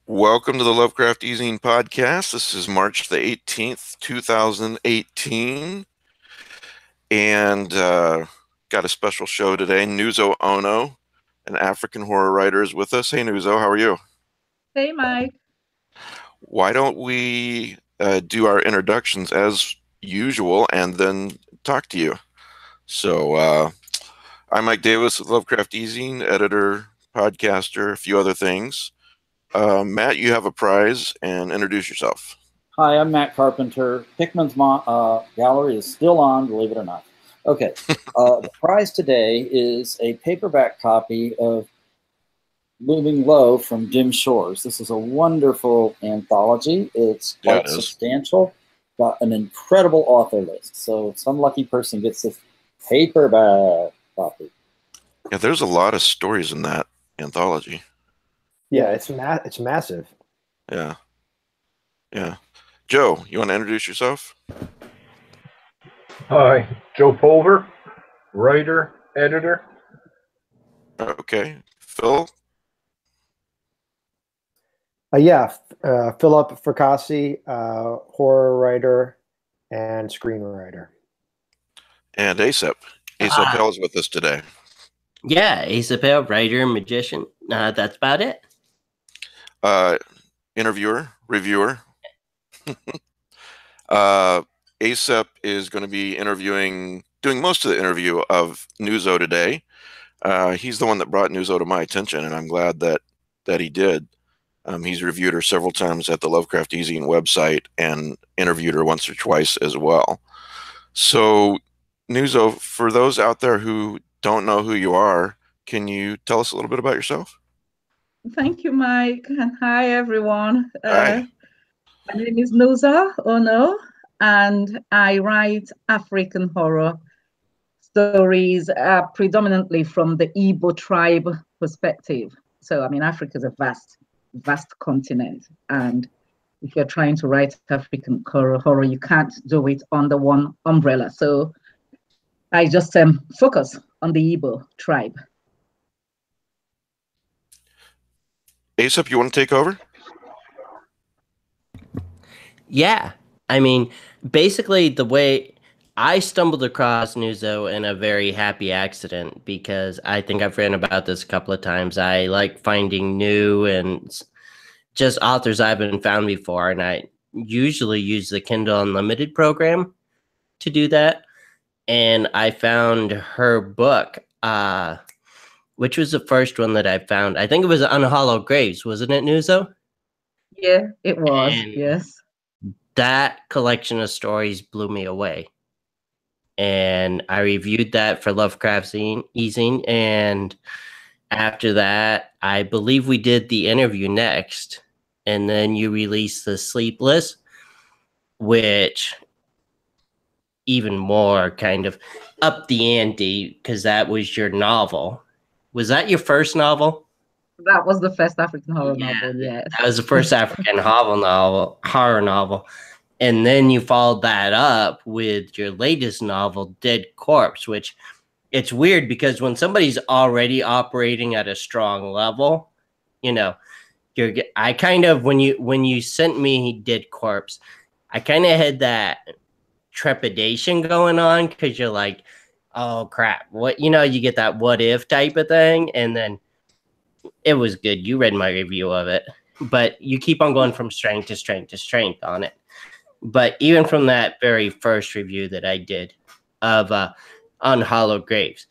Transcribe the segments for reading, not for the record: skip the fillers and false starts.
Welcome to the Lovecraft Easing Podcast. This is March the 18th, 2018, and got a special show today. Nuzo Onoh, an African horror writer, is with us. Hey, Nuzo, how are you? Hey, Mike. Why don't we do our introductions as usual and then talk to you? So, I'm Mike Davis with Lovecraft Easing, editor, podcaster, a few other things. Matt, you have a prize, and introduce yourself. Hi, I'm Matt Carpenter. Hickman's gallery is still on, believe it or not. Okay, the prize today is a paperback copy of Moving Low from Dim Shores. This is a wonderful anthology. It's quite substantial, got an incredible author list. So some lucky person gets this paperback copy. Yeah, there's a lot of stories in that anthology. Yeah, it's massive. Yeah. Yeah. Joe, you want to introduce yourself? Hi, Joe Pulver, writer, editor. Okay. Phil? Philip Fracassi, horror writer and screenwriter. And Asap. Asap Hale is with us today. Yeah, Asap Hale, writer, magician. That's about it. Interviewer, reviewer. Asap is going to be doing most of the interview of Nuzo today. He's the one that brought Nuzo to my attention, and I'm glad that he did. He's reviewed her several times at the Lovecraft Easing website and interviewed her once or twice as well. So, Nuzo, for those out there who don't know who you are, can you tell us a little bit about yourself? Thank you, Mike. And hi, everyone. Hi. My name is Nuzo Onoh, and I write African horror stories predominantly from the Igbo tribe perspective. So, I mean, Africa is a vast continent. And if you're trying to write African horror, you can't do it under one umbrella. So I just focus on the Igbo tribe. Asap, you want to take over? Yeah. I mean, basically the way I stumbled across Nuzo in a very happy accident, because I think I've written about this a couple of times. I like finding new and just authors I haven't found before, and I usually use the Kindle Unlimited program to do that. And I found her book, which was the first one that I found. I think it was Unhallowed Graves, wasn't it, Nuzo? Yeah, it was. And yes. That collection of stories blew me away. And I reviewed that for Lovecraft Easing. And after that, I believe we did the interview next. And then you released The Sleepless, which even more kind of up the ante, because that was your novel. Was that your first novel? That was the first African horror novel, yes. That was the first African horror novel. And then you followed that up with your latest novel, Dead Corpse, which it's weird because when somebody's already operating at a strong level, you know, I kind of, when you sent me Dead Corpse, I kind of had that trepidation going on because you're like, oh crap, what, you get that what if type of thing. And then it was good. You read my review of it, but you keep on going from strength to strength to strength on it. But even from that very first review that I did of Unhallowed Graves.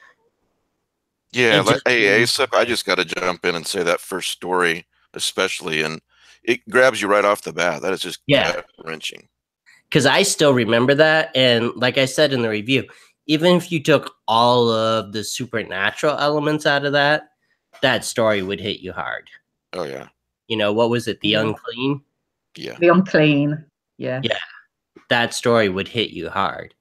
Yeah, Asap, I just got to jump in and say that first story, especially, and it grabs you right off the bat. That is just gut-wrenching. Because I still remember that. And like I said in the review, even if you took all of the supernatural elements out of that story would hit you hard. Oh, yeah. What was it? The Unclean? Yeah. The Unclean. Yeah. Yeah. That story would hit you hard.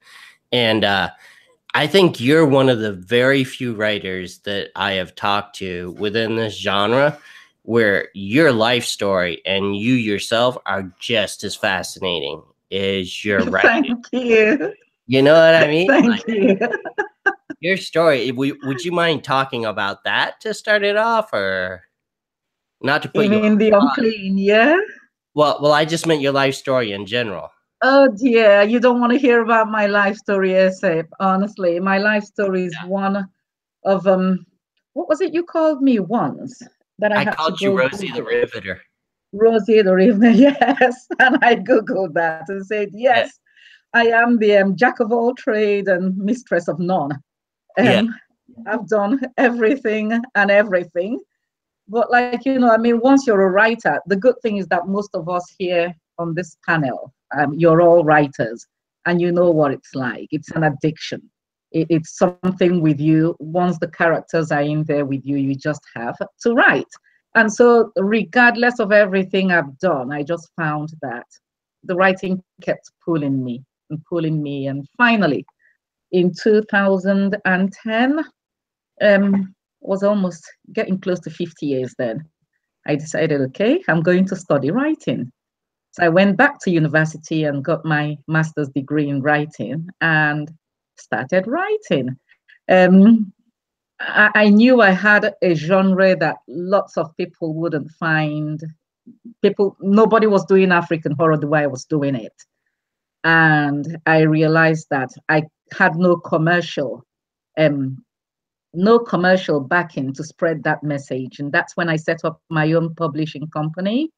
And I think you're one of the very few writers that I have talked to within this genre where your life story and you yourself are just as fascinating as your writing. Thank you. You know what I mean? Thank you. Your story, would you mind talking about that to start it off, or? Not to put You you mean on the the spot. unclean, yeah? Well, I just meant your life story in general. Oh dear, you don't want to hear about my life story, Esep. Honestly, my life story is one of what was it you called me once that I I had to called you go Rosie the Google? Riveter. Rosie the Riveter, yes. And I Googled that and said, Yeah. yes, I am the jack of all trade and mistress of none. Yeah. I've done everything and everything. But like, I mean, once you're a writer, the good thing is that most of us here on this panel, you're all writers and you know what it's like. It's an addiction. It's something with you. Once the characters are in there with you, you just have to write. And so regardless of everything I've done, I just found that the writing kept pulling me and pulling me. And finally, in 2010, was almost getting close to 50 years then, I decided, okay, I'm going to study writing. So I went back to university and got my master's degree in writing and started writing. I knew I had a genre that lots of people wouldn't find. Nobody was doing African horror the way I was doing it. And I realized that I had no commercial backing to spread that message. And that's when I set up my own publishing company,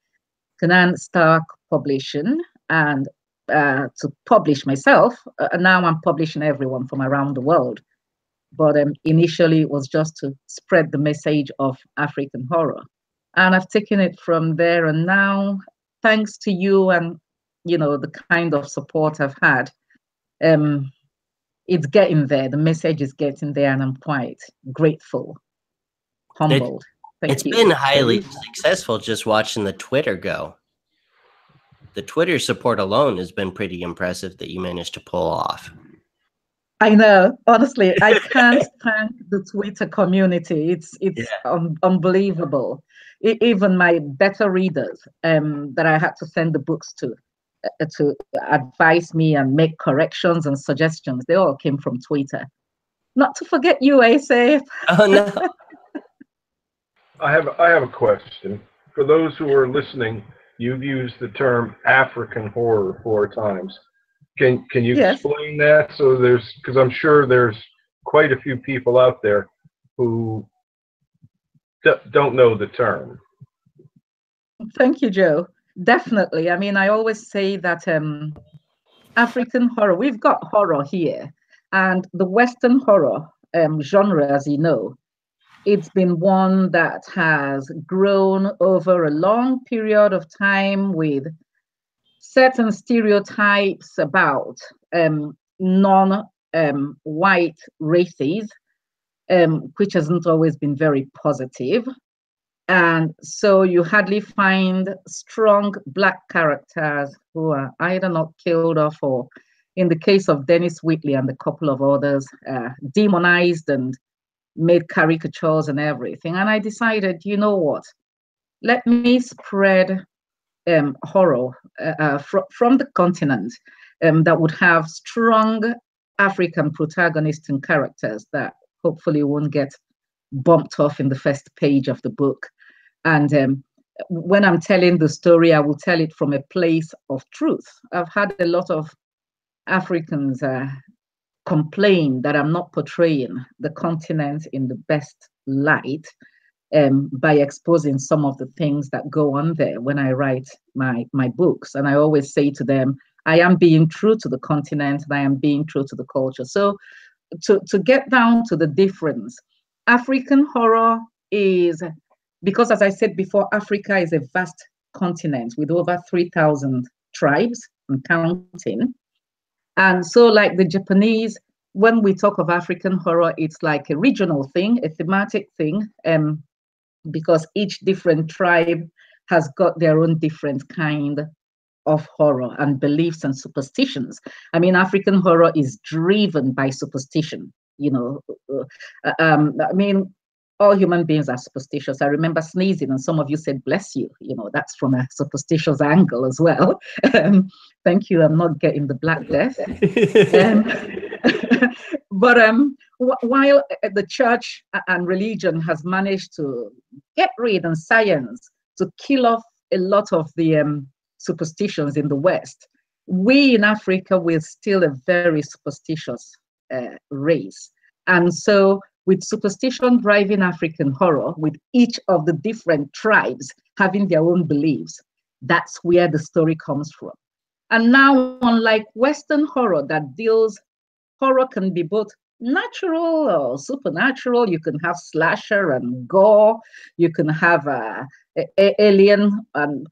Canaan Stark Publishing, and to publish myself. Now I'm publishing everyone from around the world. But initially it was just to spread the message of African horror. And I've taken it from there. And now, thanks to you and, the kind of support I've had, it's getting there. The message is getting there, and I'm quite grateful, humbled. It's Thank you. been highly successful just watching the Twitter go. The Twitter support alone has been pretty impressive that you managed to pull off. I know. Honestly, I can't thank the Twitter community. It's unbelievable. Even my beta readers that I had to send the books to advise me and make corrections and suggestions, they all came from Twitter. Not to forget you, Ace. Oh no. I have a question. For those who are listening, you've used the term African horror 4 times. Can you Yes. explain that? So because I'm sure there's quite a few people out there who don't know the term. Thank you, Joe. Definitely. I mean, I always say that African horror, we've got horror here, and the Western horror genre, as you know, it's been one that has grown over a long period of time with certain stereotypes about non-white races, which hasn't always been very positive. And so you hardly find strong Black characters who are either not killed off or, in the case of Dennis Wheatley and a couple of others, demonized and made caricatures and everything. And I decided, you know what? Let me spread horror from the continent that would have strong African protagonists and characters that hopefully won't get bumped off in the first page of the book. And when I'm telling the story, I will tell it from a place of truth. I've had a lot of Africans complain that I'm not portraying the continent in the best light by exposing some of the things that go on there when I write my books. And I always say to them, I am being true to the continent and I am being true to the culture. So to get down to the difference, African horror is, because as I said before, Africa is a vast continent with over 3,000 tribes and counting. And so like the Japanese, when we talk of African horror, it's like a regional thing, a thematic thing, because each different tribe has got their own different kind of horror and beliefs and superstitions. I mean, African horror is driven by superstition, I mean, all human beings are superstitious. I remember sneezing and some of you said, bless you. That's from a superstitious angle as well. Thank you. I'm not getting the Black Death. But while the church and religion has managed to get rid, and science to kill off a lot of the superstitions in the West. We in Africa, we're still a very superstitious race. And so with superstition driving African horror, with each of the different tribes having their own beliefs, that's where the story comes from. And now, unlike Western horror that deals, horror can be both natural or supernatural. You can have slasher and gore. You can have alien and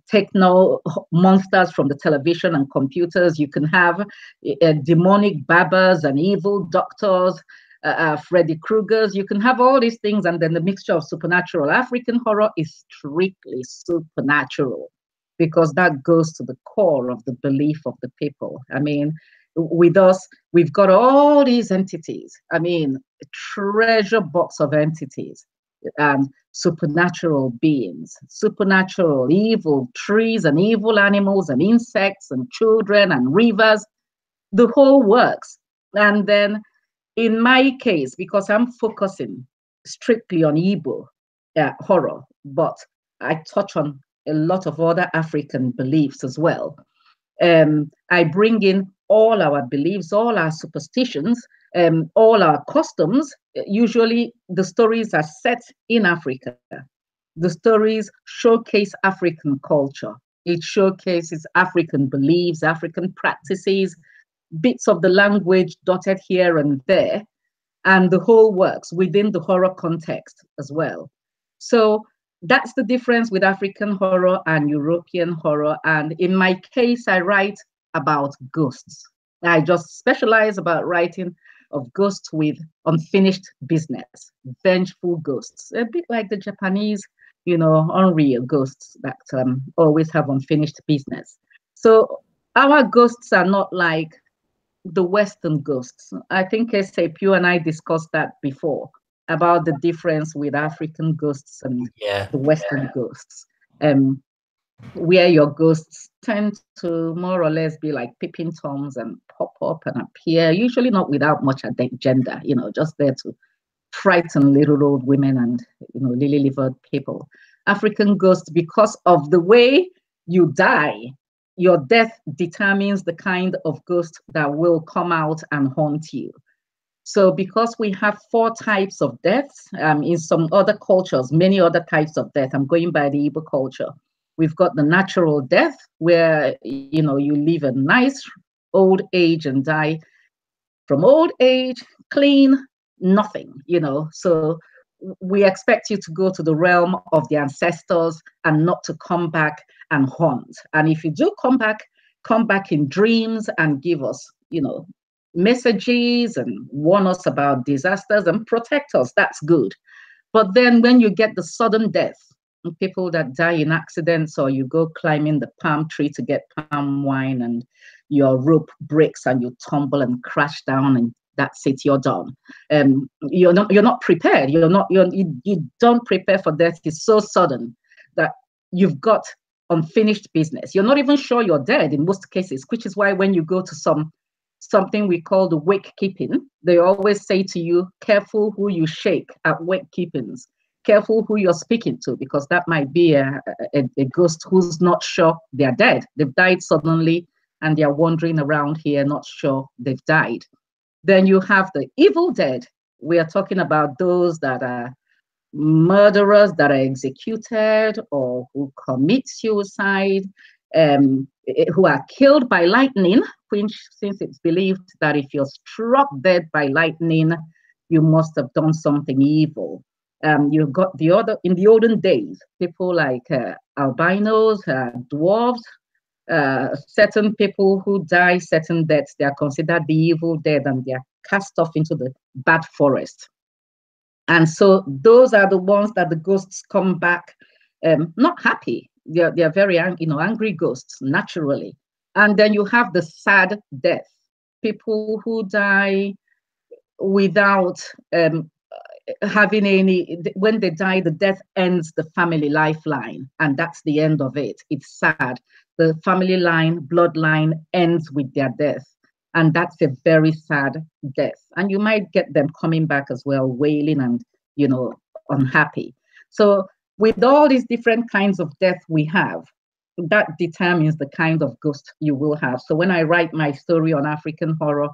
techno monsters from the television and computers. You can have demonic barbers and evil doctors, Freddy Kruegers. You can have all these things, and then the mixture of supernatural. African horror is strictly supernatural because that goes to the core of the belief of the people. I mean, with us, we've got all these entities. I mean, a treasure box of entities and supernatural beings, supernatural evil trees and evil animals and insects and children and rivers, the whole works. And then in my case, because I'm focusing strictly on Igbo horror, but I touch on a lot of other African beliefs as well. I bring in all our beliefs, all our superstitions, all our customs. Usually the stories are set in Africa. The stories showcase African culture. It showcases African beliefs, African practices, bits of the language dotted here and there, and the whole works within the horror context as well. So that's the difference with African horror and European horror. And in my case, I write about ghosts. I just specialize about writing of ghosts with unfinished business, vengeful ghosts, a bit like the Japanese, unreal ghosts that always have unfinished business. So our ghosts are not like the Western ghosts. I think SAP, you and I discussed that before, about the difference with African ghosts and the Western ghosts. Where your ghosts tend to more or less be like peeping toms and pop up and appear, usually not without much agenda, just there to frighten little old women and, lily-livered people. African ghosts, because of the way you die, your death determines the kind of ghost that will come out and haunt you. So because we have 4 types of deaths, in some other cultures, many other types of death, I'm going by the Igbo culture. We've got the natural death where, you live a nice old age and die from old age, clean, nothing, So we expect you to go to the realm of the ancestors and not to come back and haunt. And if you do come back in dreams and give us, messages and warn us about disasters and protect us, that's good. But then when you get the sudden death, people that die in accidents, or you go climbing the palm tree to get palm wine and your rope breaks and you tumble and crash down and that's it, you're done. You're not prepared. You don't prepare for death. It's so sudden that you've got unfinished business. You're not even sure you're dead in most cases, which is why when you go to something we call the wake keeping, they always say to you, careful who you shake at wake keepings. Careful who you're speaking to, because that might be a ghost who's not sure they're dead. They've died suddenly and they're wandering around here, not sure they've died. Then you have the evil dead. We are talking about those that are murderers that are executed or who commit suicide, who are killed by lightning, which, since it's believed that if you're struck dead by lightning, you must have done something evil. You've got in the olden days, people like albinos, dwarves, certain people who die certain deaths, they are considered the evil dead and they are cast off into the bad forest. And so those are the ones that the ghosts come back not happy. They're very angry ghosts naturally. And then you have the sad death, people who die without having any, when they die, the death ends the family lifeline, and that's the end of it. It's sad. The family line, bloodline ends with their death, and that's a very sad death. And you might get them coming back as well, wailing and, unhappy. So with all these different kinds of death we have, that determines the kind of ghost you will have. So when I write my story on African horror,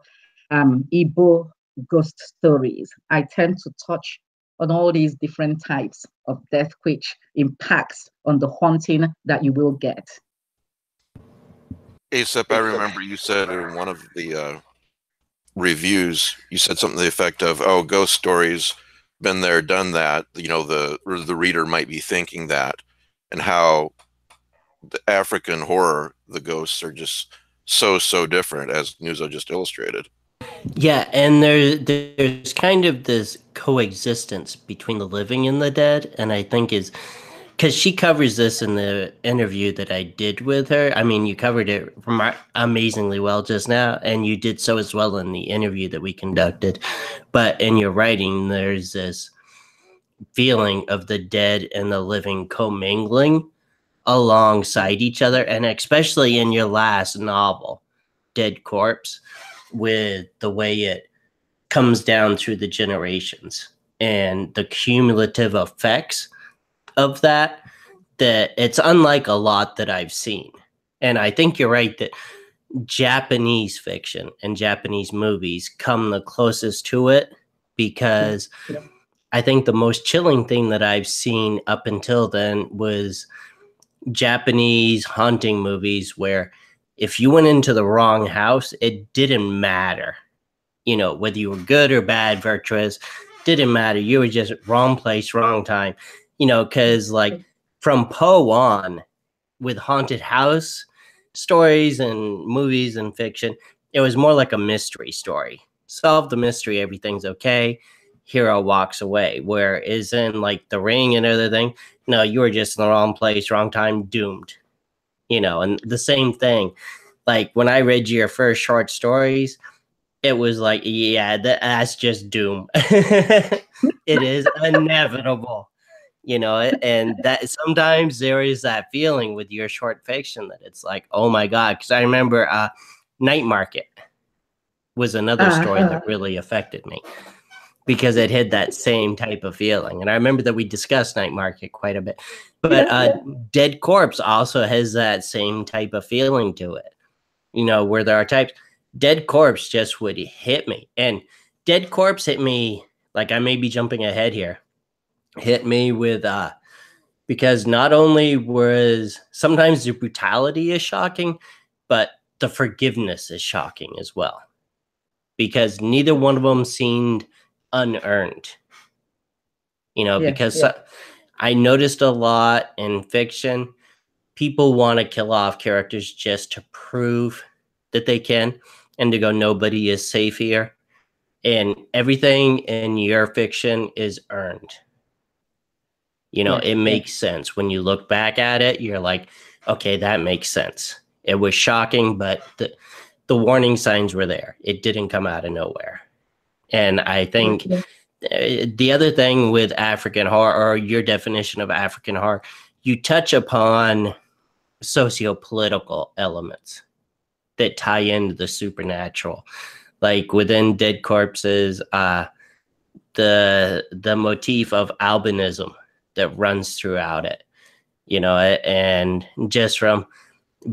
Igbo ghost stories, I tend to touch on all these different types of death, which impacts on the haunting that you will get. ASAP, I remember you said in one of the reviews, you said something to the effect of, "Oh, ghost stories, been there, done that." You know, the reader might be thinking that, and how the African horror, the ghosts are just so different, as Nuzo just illustrated. Yeah, and there's kind of this coexistence between the living and the dead, and I think is because she covers this in the interview that I did with her. I mean, you covered it amazingly well just now, and you did so as well in the interview that we conducted. But in your writing, there's this feeling of the dead and the living commingling alongside each other, and especially in your last novel, Dead Corpse, with the way it comes down through the generations and the cumulative effects of that it's unlike a lot that I've seen. And I think you're right that Japanese fiction and Japanese movies come the closest to it, because I think the most chilling thing that I've seen up until then was Japanese haunting movies, where if you went into the wrong house, it didn't matter. You know, whether you were good or bad, virtuous, didn't matter. You were just wrong place, wrong time. You know, because like from Poe on, with haunted house stories and movies and fiction, it was more like a mystery story. Solve the mystery, everything's okay. Hero walks away. Whereas in like The Ring and other thing, no, you were just in the wrong place, wrong time, doomed. You know, and the same thing. Like when I read your first short stories, it was like, yeah, that's just doom. It is inevitable, you know, and that sometimes there is that feeling with your short fiction that it's like, oh my God. Because I remember Night Market was another story that really affected me, because it had that same type of feeling. And I remember that we discussed Night Market quite a bit. But Dead Corpse also has that same type of feeling to it, you know, where there are types. Dead Corpse just would hit me. And Dead Corpse hit me, like I may be jumping ahead here, hit me with, because not only was sometimes the brutality is shocking, but the forgiveness is shocking as well. Because neither one of them seemed unearned. You know, because I noticed a lot in fiction, people want to kill off characters just to prove that they can, and to go, nobody is safe here. And everything in your fiction is earned. You know, it makes sense. When you look back at it, you're like, okay, that makes sense. It was shocking, but the warning signs were there. It didn't come out of nowhere. And I think the other thing with African horror, or your definition of African horror, you touch upon socio-political elements that tie into the supernatural. Like within Dead Corpses, the motif of albinism that runs throughout it, you know, and just from,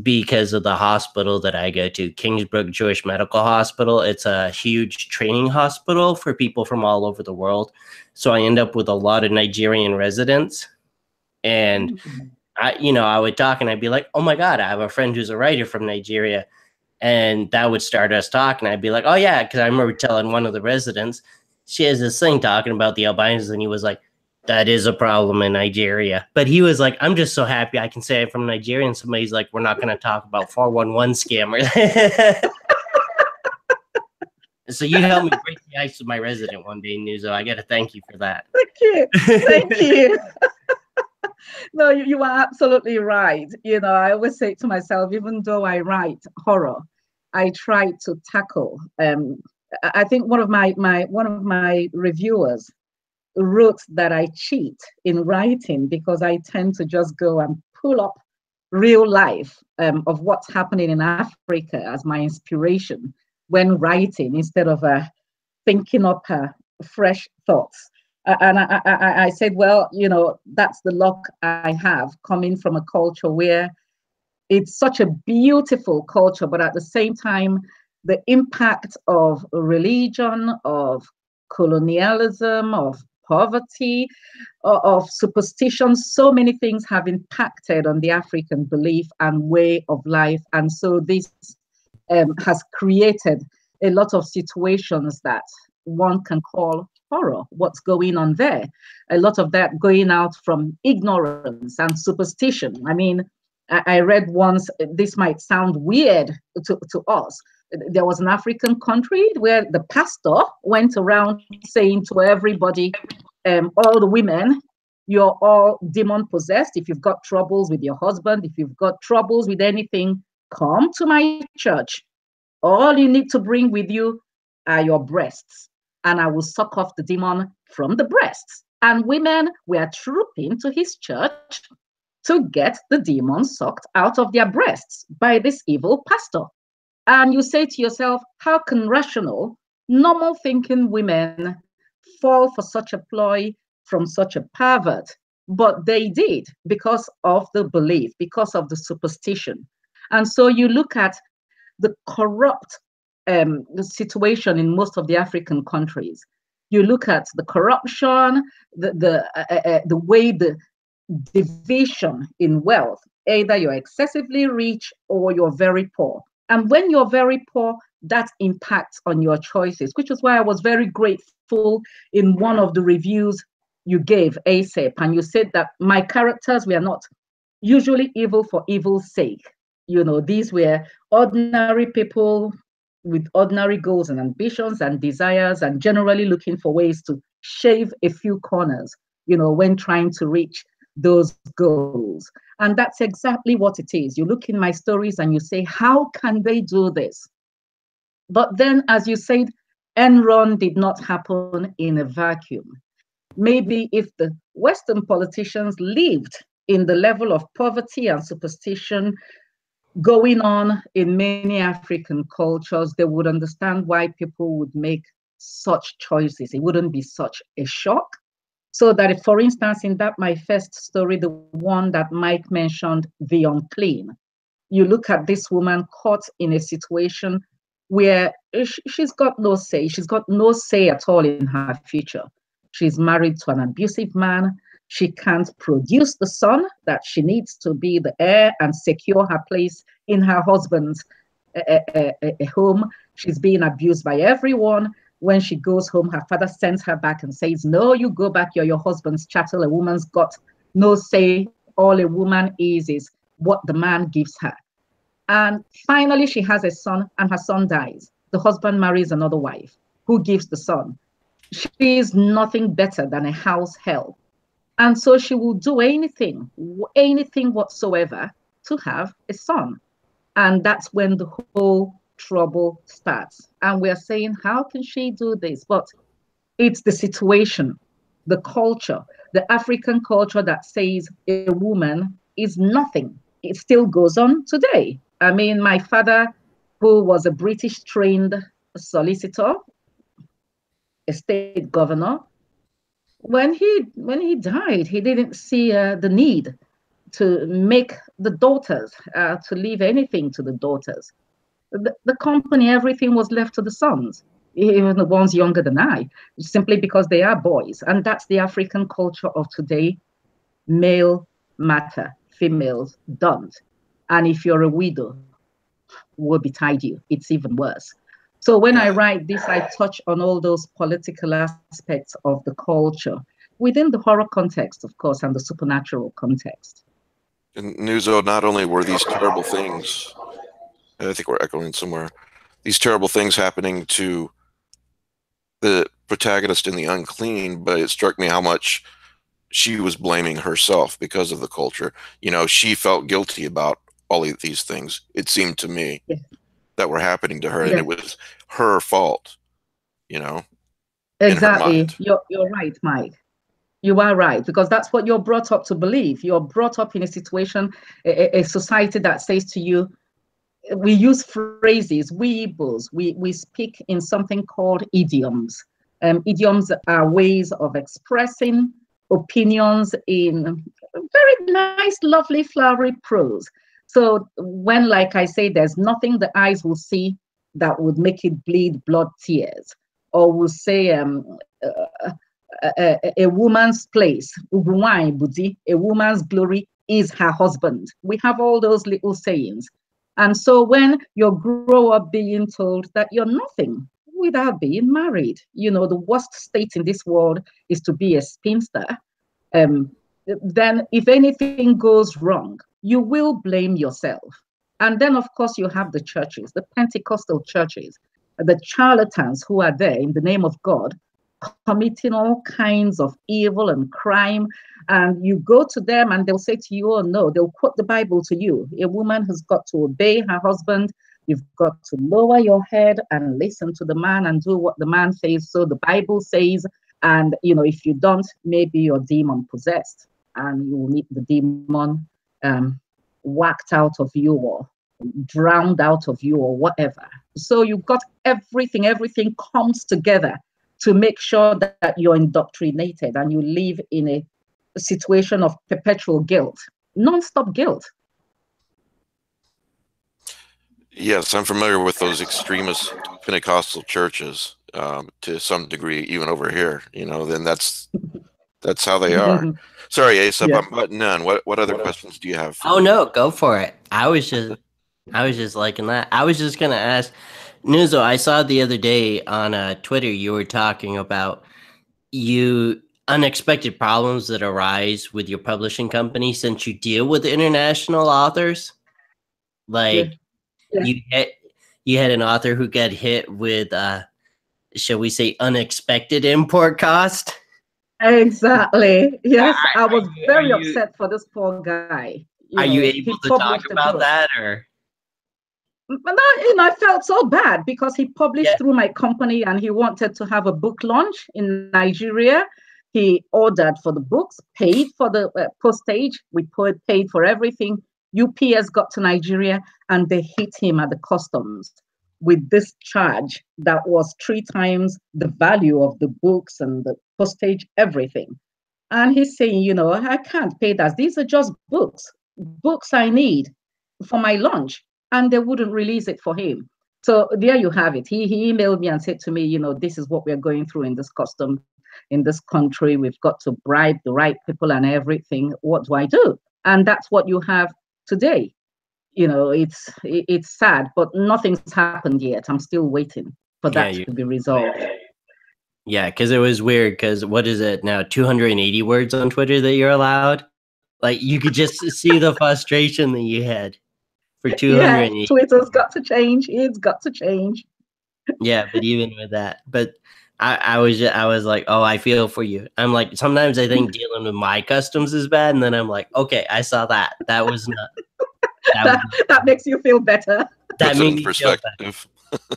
because of the hospital that I go to, Kingsbrook Jewish Medical Hospital, it's a huge training hospital for people from all over the world. So I end up with a lot of Nigerian residents, and I would talk and I'd be like, oh my God, I have a friend who's a writer from Nigeria. And that would start us talking. I'd be like, oh yeah, because I remember telling one of the residents, she has this thing talking about the albinos, and he was like, that is a problem in Nigeria. But he was like, I'm just so happy I can say I'm from Nigeria. And somebody's like, we're not going to talk about 411 scammers. So you helped me break the ice with my resident one day, Nuzo. I got to thank you for that. Thank you. Thank you. No, you are absolutely right. You know, I always say to myself, even though I write horror, I try to tackle. I think one of my reviewers wrote that I cheat in writing because I tend to just go and pull up real life of what's happening in Africa as my inspiration when writing, instead of thinking up fresh thoughts. And I said, well, you know, that's the luck I have coming from a culture where it's such a beautiful culture, but at the same time, the impact of religion, of colonialism, of poverty, of superstition, so many things have impacted on the African belief and way of life. And so this has created a lot of situations that one can call horror. What's going on there? A lot of that going out from ignorance and superstition. I mean, I read once, this might sound weird to us. There was an African country where the pastor went around saying to everybody, all the women, you're all demon possessed. If you've got troubles with your husband, if you've got troubles with anything, come to my church. All you need to bring with you are your breasts, and I will suck off the demon from the breasts. And women were trooping to his church to get the demon sucked out of their breasts by this evil pastor. And you say to yourself, how can rational, normal thinking women fall for such a ploy from such a pervert? But they did, because of the belief, because of the superstition. And so you look at the corrupt the situation in most of the African countries. You look at the corruption, the way the division in wealth. Either you're excessively rich or you're very poor. And when you're very poor, that impacts on your choices, which is why I was very grateful in one of the reviews you gave, ASAP, and you said that my characters were not usually evil for evil's sake. You know, these were ordinary people with ordinary goals and ambitions and desires, and generally looking for ways to shave a few corners, you know, when trying to reach those goals. And that's exactly what it is. You look in my stories and you say, how can they do this? But then, as you said, Enron did not happen in a vacuum. Maybe if the Western politicians lived in the level of poverty and superstition going on in many African cultures, they would understand why people would make such choices. It wouldn't be such a shock. So that, if, for instance, in that my first story, the one that Mike mentioned, the unclean, you look at this woman caught in a situation where she's got no say. She's got no say at all in her future. She's married to an abusive man. She can't produce the son that she needs to be the heir and secure her place in her husband's home. She's being abused by everyone. When she goes home, her father sends her back and says, no, you go back, you're your husband's chattel. A woman's got no say. All a woman is what the man gives her. And finally, she has a son, and her son dies. The husband marries another wife. Who gives the son? She is nothing better than a house help. And so she will do anything whatsoever to have a son. And that's when the whole trouble starts. And we're saying, how can she do this? But it's the situation, the culture, the African culture that says a woman is nothing. It still goes on today. I mean, my father, who was a British trained solicitor, a state governor, when he died, he didn't see the need to make the daughters, to leave anything to the daughters. The company, everything was left to the sons, even the ones younger than I, simply because they are boys. And that's the African culture of today. Male matter, females don't. And if you're a widow, woe betide you. It's even worse. So when I write this, I touch on all those political aspects of the culture within the horror context, of course, and the supernatural context. And Nuzo, not only were these terrible things, I think we're echoing somewhere, these terrible things happening to the protagonist in The Unclean, but it struck me how much she was blaming herself because of the culture. You know, she felt guilty about all of these things, it seemed to me, that were happening to her, and it was her fault, you know. Exactly. You're right, Mike. You are right, because that's what you're brought up to believe. You're brought up in a situation, a society that says to you, we use phrases, we Igbos, we speak in something called idioms. Idioms are ways of expressing opinions in very nice, lovely, flowery prose. So when, like I say, there's nothing the eyes will see that would make it bleed blood tears, or will say a woman's place, a woman's glory is her husband. We have all those little sayings. And so when you grow up being told that you're nothing without being married, you know, the worst state in this world is to be a spinster, then if anything goes wrong, you will blame yourself. And then, of course, you have the churches, the Pentecostal churches, the charlatans who are there in the name of God, committing all kinds of evil and crime. And you go to them and they'll say to you, oh no, they'll quote the Bible to you. A woman has got to obey her husband. You've got to lower your head and listen to the man and do what the man says. So the Bible says, and you know, if you don't, maybe you're demon possessed and you will meet the demon whacked out of you or drowned out of you or whatever. So you've got everything comes together to make sure that you're indoctrinated and you live in a situation of perpetual guilt, non-stop guilt. Yes, I'm familiar with those extremist Pentecostal churches to some degree, even over here. You know, then that's how they are. Sorry, Aesop, Yeah. I'm butting in. What other questions do you have? Oh no, go for it. I was just liking that. I was just gonna ask, Nuzo, I saw the other day on Twitter you were talking about unexpected problems that arise with your publishing company since you deal with international authors. Like you had an author who got hit with shall we say unexpected import cost. Exactly. Yes, I was very upset for this poor guy. Are you able to talk about that, or? But I felt so bad because he published through my company and he wanted to have a book launch in Nigeria. He ordered for the books, paid for the postage. We paid for everything. UPS got to Nigeria and they hit him at the customs with this charge that was 3 times the value of the books and the postage, everything. And he's saying, you know, I can't pay that. These are just books I need for my launch. And they wouldn't release it for him. So there you have it. He emailed me and said to me, you know, this is what we're going through in this custom, in this country. We've got to bribe the right people and everything. What do I do? And that's what you have today. You know, it's sad, but nothing's happened yet. I'm still waiting for that to be resolved. Yeah, because it was weird. Because what is it now? 280 words on Twitter that you're allowed. Like you could just see the frustration that you had. For 280. Yeah, Twitter's got to change. It's got to change. Yeah, but even with that, but I was like, oh, I feel for you. I'm like, sometimes I think dealing with my customs is bad, and then I'm like, okay, I saw that. That was not. That makes you feel better. That made me perspective.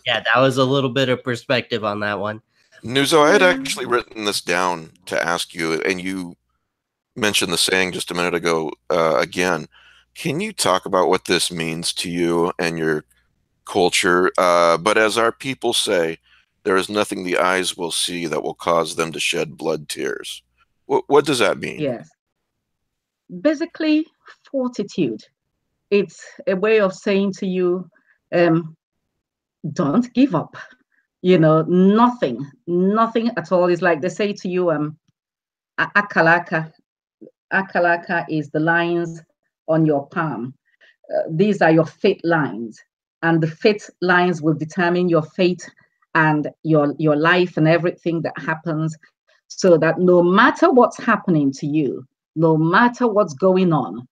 Yeah, that was a little bit of perspective on that one. Nuzo, I had actually written this down to ask you, and you mentioned the saying just a minute ago again. Can you talk about what this means to you and your culture? But as our people say, there is nothing the eyes will see that will cause them to shed blood tears. What does that mean? Yes. Basically, fortitude. It's a way of saying to you, don't give up. You know, nothing at all. It's like they say to you, akalaka. Akalaka is the lines on your palm. These are your fate lines, and the fate lines will determine your fate and your life and everything that happens, so that no matter what's happening to you, no matter what's going on,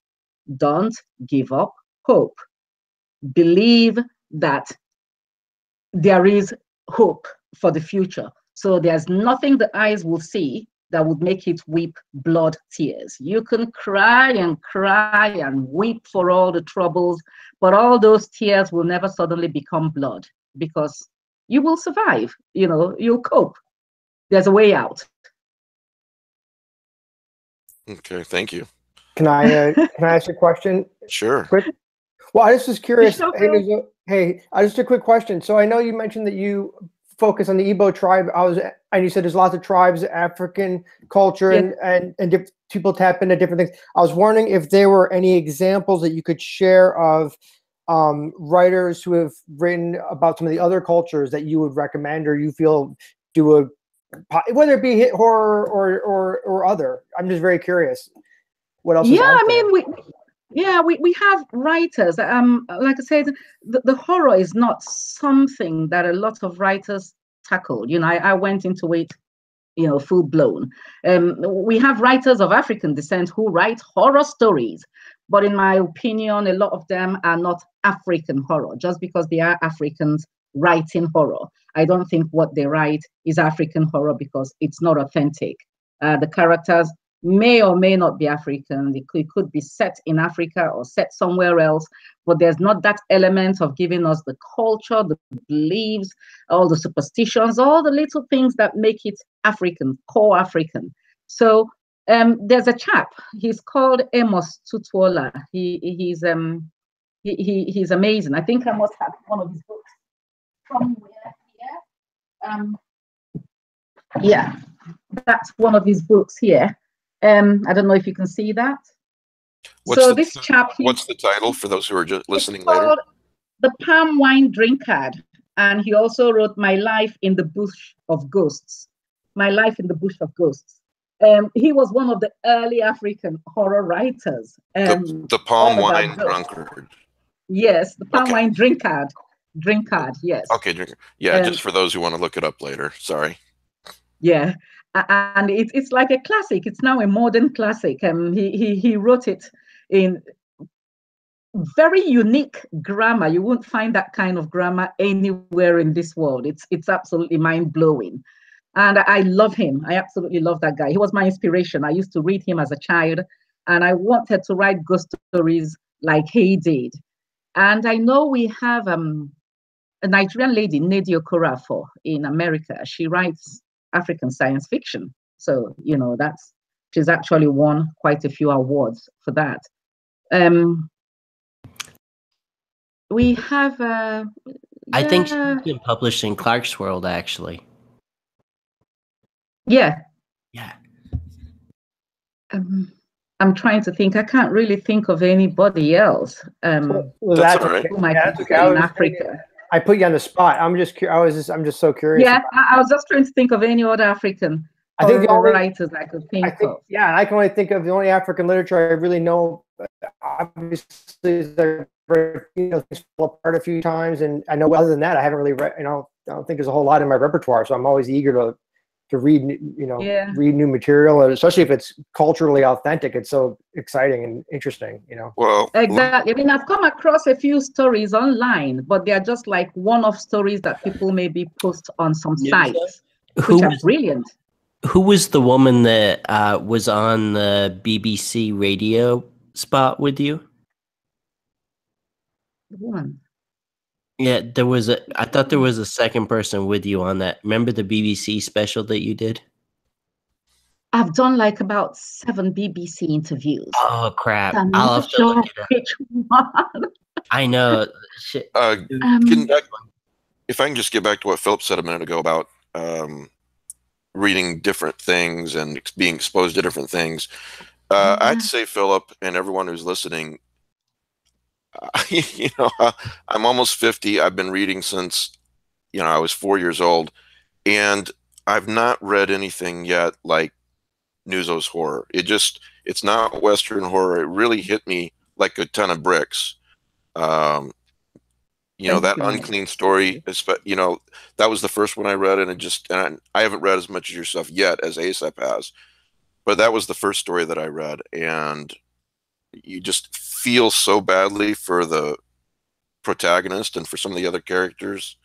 don't give up hope. Believe that there is hope for the future. So there's nothing the eyes will see that would make it weep blood tears. You can cry and weep for all the troubles, but all those tears will never suddenly become blood because you will survive. You know, you'll cope. There's a way out. Okay, thank you. Can I ask a question? Sure. Quick. Well, I just was curious. Sure. Hey, just a quick question. So I know you mentioned that you focus on the Igbo tribe. And you said there's lots of tribes, African culture, Yes. and people tap into different things. I was wondering if there were any examples that you could share of writers who have written about some of the other cultures that you would recommend, or you feel whether it be hit horror or other. I'm just very curious. What else is out there? We have writers. Like I said, the horror is not something that a lot of writers tackle. You know, I went into it, you know, full blown. We have writers of African descent who write horror stories, but in my opinion, a lot of them are not African horror. Just because they are Africans writing horror, I don't think what they write is African horror because it's not authentic. The characters may or may not be African. It could be set in Africa or set somewhere else, but there's not that element of giving us the culture, the beliefs, all the superstitions, all the little things that make it African, core African. So there's a chap. He's called Amos Tutuola. He's amazing. I think I must have one of his books somewhere here. Yeah, that's one of his books here. I don't know if you can see that. What's What's the title for those who are just listening later? Later? The Palm Wine Drinkard, and he also wrote My Life in the Bush of Ghosts. My Life in the Bush of Ghosts. He was one of the early African horror writers. The Palm Wine Drunkard. Yes, the Palm Wine Drinkard. Drinkard, yes. Okay, Drinkard. Yeah, just for those who want to look it up later. Sorry. Yeah, and it's like a classic. It's now a modern classic. He wrote it in very unique grammar. You won't find that kind of grammar anywhere in this world. It's absolutely mind-blowing. And I love him. I absolutely love that guy. He was my inspiration. I used to read him as a child, and I wanted to write ghost stories like he did. And I know we have a Nigerian lady, Nnedi Okorafor, in America. She writes African science fiction. So, you know, she's actually won quite a few awards for that. We have I think she's been published in Clark's World, actually. Yeah. Yeah. I'm trying to think. I can't really think of anybody else. That's all right. Who might be in Africa. I put you on the spot. I'm just so curious. Yeah, I was just trying to think of any other African writers I could think of. Yeah, I can only think of the only African literature I really know. Obviously, they're things fall apart a few times, and I know other than that, I haven't really read. I don't think there's a whole lot in my repertoire. So I'm always eager to read, read new material, and especially if it's culturally authentic. It's so exciting and interesting, Well, exactly. I mean, I've come across a few stories online, but they're just like one-off stories that people maybe post on some sites, which are brilliant. Who was the woman that was on the BBC radio spot with you? The woman. Yeah, I thought there was a second person with you on that. Remember the BBC special that you did? I've done like about 7 BBC interviews. Oh crap! I'll have to look it up. Which one? I know. Shit. If I can just get back to what Philip said a minute ago about reading different things and being exposed to different things, I'd say, Philip, and everyone who's listening, I'm almost 50. I've been reading since, I was 4 years old, and I've not read anything yet like Nuzo's horror. It's not Western horror. It really hit me like a ton of bricks. That Unclean Story, that was the first one I read, and I haven't read as much of your stuff yet as ASAP has, but that was the first story that I read, and you just feel so badly for the protagonist and for some of the other characters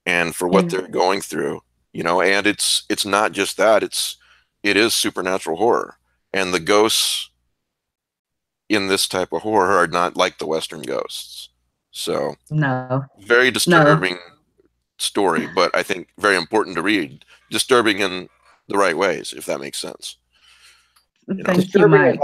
and for what they're going through, and it's not just that, it is supernatural horror, and the ghosts in this type of horror are not like the Western ghosts. So no, very disturbing story, but I think very important to read. Disturbing in the right ways, if that makes sense. Disturbing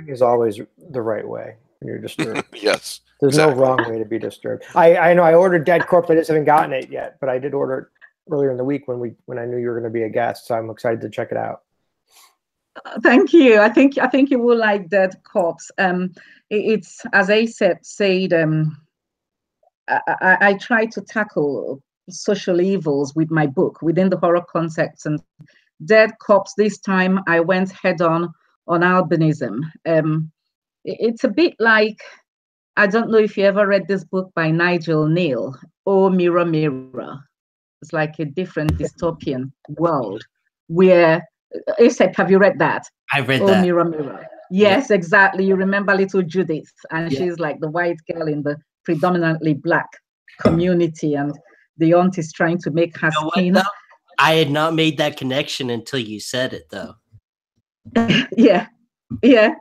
is always the right way when you're disturbed. Yes. There's no wrong way to be disturbed. I know I ordered Dead Corpse. I just haven't gotten it yet, but I did order it earlier in the week when I knew you were going to be a guest. So I'm excited to check it out. Thank you. I think you will like Dead Corpse. It's as I said. I try to tackle social evils with my book within the horror context, and Dead Corpse this time I went head on albinism. It's a bit like, I don't know if you ever read this book by Nigel Neal, Oh Mirror Mirror. It's like a different dystopian world where, Asep, have you read that? I read Oh that. Mirror Mirror. Yes, exactly. You remember little Judith, and she's like the white girl in the predominantly black community, and the aunt is trying to make her skin. What, I had not made that connection until you said it, though. Yeah,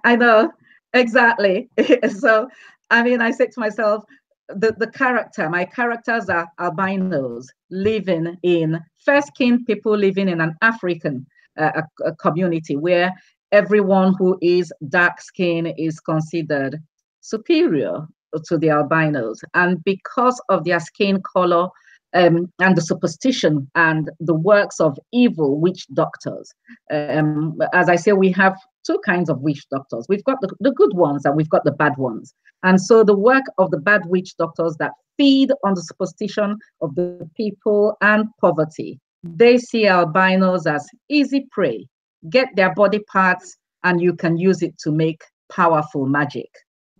I know. Exactly. So, I mean, I said to myself, my characters are albinos living in fair-skinned people living in an African a community where everyone who is dark-skinned is considered superior to the albinos. And because of their skin color, and the superstition and the works of evil witch doctors. As I say, we have two kinds of witch doctors. We've got the good ones and we've got the bad ones. And so the work of the bad witch doctors that feed on the superstition of the people and poverty, they see albinos as easy prey. Get their body parts and you can use it to make powerful magic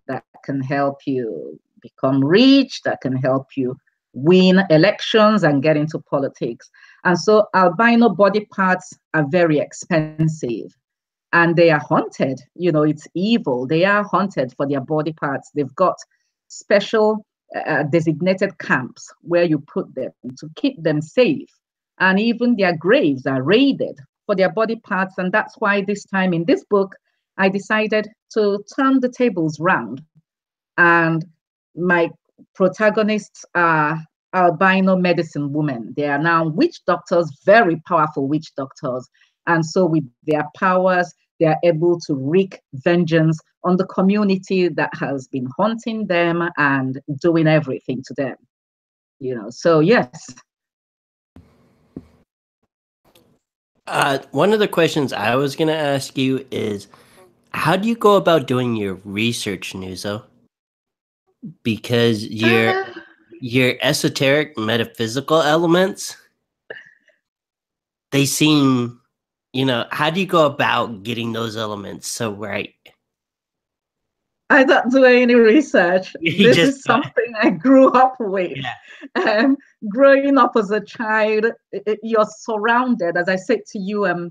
that can help you become rich, that can help you win elections and get into politics. And so albino body parts are very expensive and they are haunted. You know, it's evil. They are haunted for their body parts. They've got special designated camps where you put them to keep them safe. And even their graves are raided for their body parts. And that's why this time in this book, I decided to turn the tables round. And my protagonists are albino medicine women. They are now witch doctors, very powerful witch doctors. And so with their powers, they are able to wreak vengeance on the community that has been haunting them and doing everything to them. You know, so yes. One of the questions I was going to ask you is, how do you go about doing your research, Nuzo? Because your esoteric metaphysical elements, they seem, you know, how do you go about getting those elements so right? I don't do any research. This is something I grew up with. Yeah. Growing up as a child, you're surrounded, as I said to you,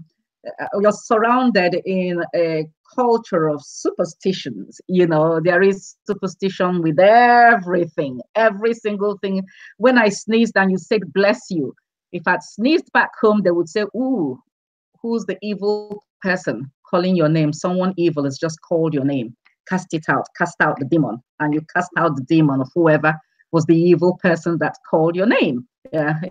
you're surrounded in a culture of superstitions. You know, there is superstition with everything, every single thing. When I sneezed and you said, bless you, if I'd sneezed back home, they would say, ooh, who's the evil person calling your name? Someone evil has just called your name. Cast it out, cast out the demon. And you cast out the demon of whoever was the evil person that called your name.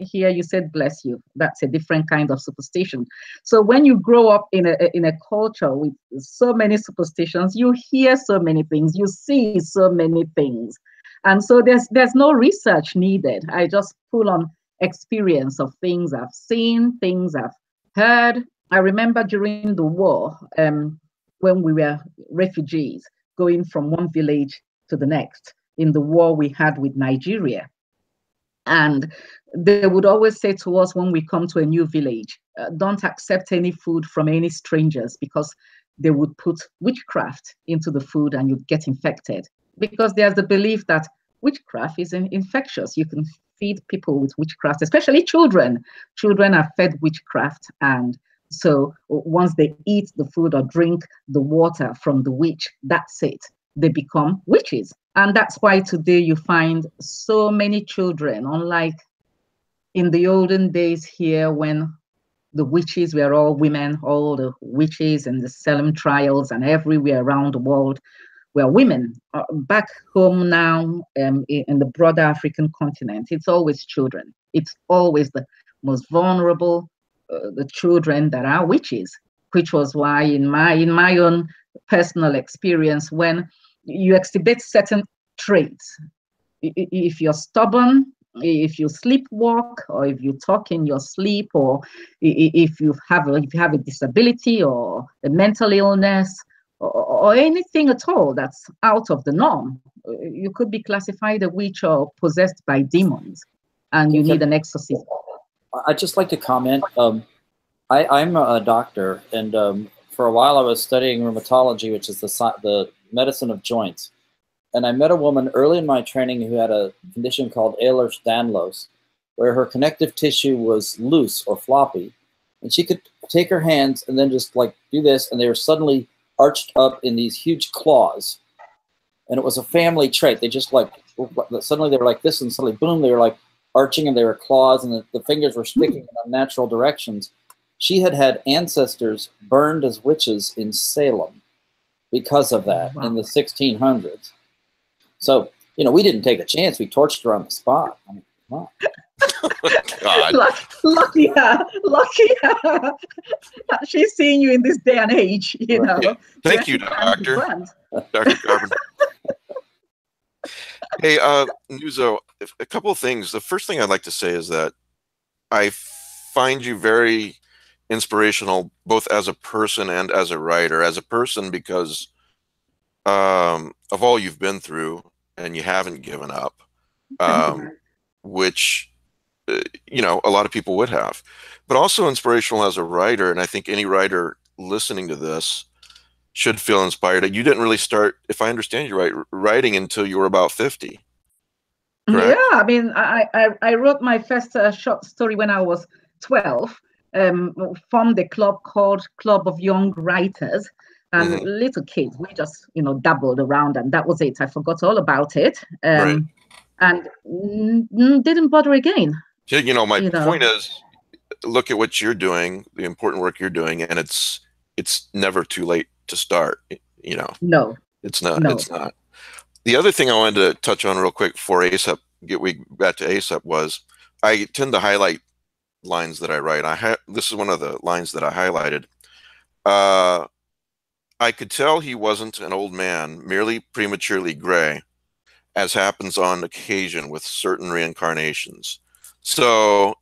Here you said, bless you. That's a different kind of superstition. So when you grow up in a culture with so many superstitions, you hear so many things, you see so many things. And so there's no research needed. I just pull on experience of things I've seen, things I've heard. I remember during the war, when we were refugees, going from one village to the next in the war we had with Nigeria. And they would always say to us when we come to a new village, don't accept any food from any strangers, because they would put witchcraft into the food and you'd get infected. Because there's the belief that witchcraft is infectious. You can feed people with witchcraft, especially children. Children are fed witchcraft, and so once they eat the food or drink the water from the witch, that's it. They become witches. And that's why today you find so many children, unlike in the olden days here when the witches were all women, all the witches in the Salem trials and everywhere around the world were women. Back home now in the broader African continent, it's always children. It's always the most vulnerable, the children that are witches, which was why in my own personal experience, when you exhibit certain traits, if you're stubborn, if you sleepwalk, or if you talk in your sleep, or if you have a disability or a mental illness, or anything at all that's out of the norm, you could be classified a witch or possessed by demons, and you need an exorcism. I'd just like to comment. I'm a doctor, and for a while I was studying rheumatology, which is the medicine of joints. And I met a woman early in my training who had a condition called Ehlers-Danlos, where her connective tissue was loose or floppy. And she could take her hands and then just like do this, and they were suddenly arched up in these huge claws. And it was a family trait. They just like, suddenly they were like this, and suddenly, boom, they were like arching, and they were claws, and the fingers were sticking in unnatural directions. She had had ancestors burned as witches in Salem because of that in the 1600s. So, you know, we didn't take a chance. We torched her on the spot. I mean, come on. God. Lucky her. She's seeing you in this day and age, you know. Yeah. Thank you, Doctor. Dr. Carpenter. Hey, Nuzo, a couple of things. The first thing I'd like to say is that I find you very inspirational, both as a person and as a writer. As a person, because of all you've been through, and you haven't given up, which, you know, a lot of people would have. But also inspirational as a writer, and I think any writer listening to this should feel inspired. You didn't really start, if I understand you right, writing until you were about 50. Correct? Yeah, I mean, I wrote my first short story when I was 12, formed a club called Club of Young Writers. And little kids, we just, you know, dabbled around, and that was it. I forgot all about it, Right. and didn't bother again. You know, my point is, look at what you're doing, the important work you're doing, and it's never too late to start. You know, no, it's not. No. It's not. The other thing I wanted to touch on real quick before we got to ASAP was I tend to highlight lines that I write. This is one of the lines that I highlighted. I could tell he wasn't an old man, merely prematurely gray, as happens on occasion with certain reincarnations. So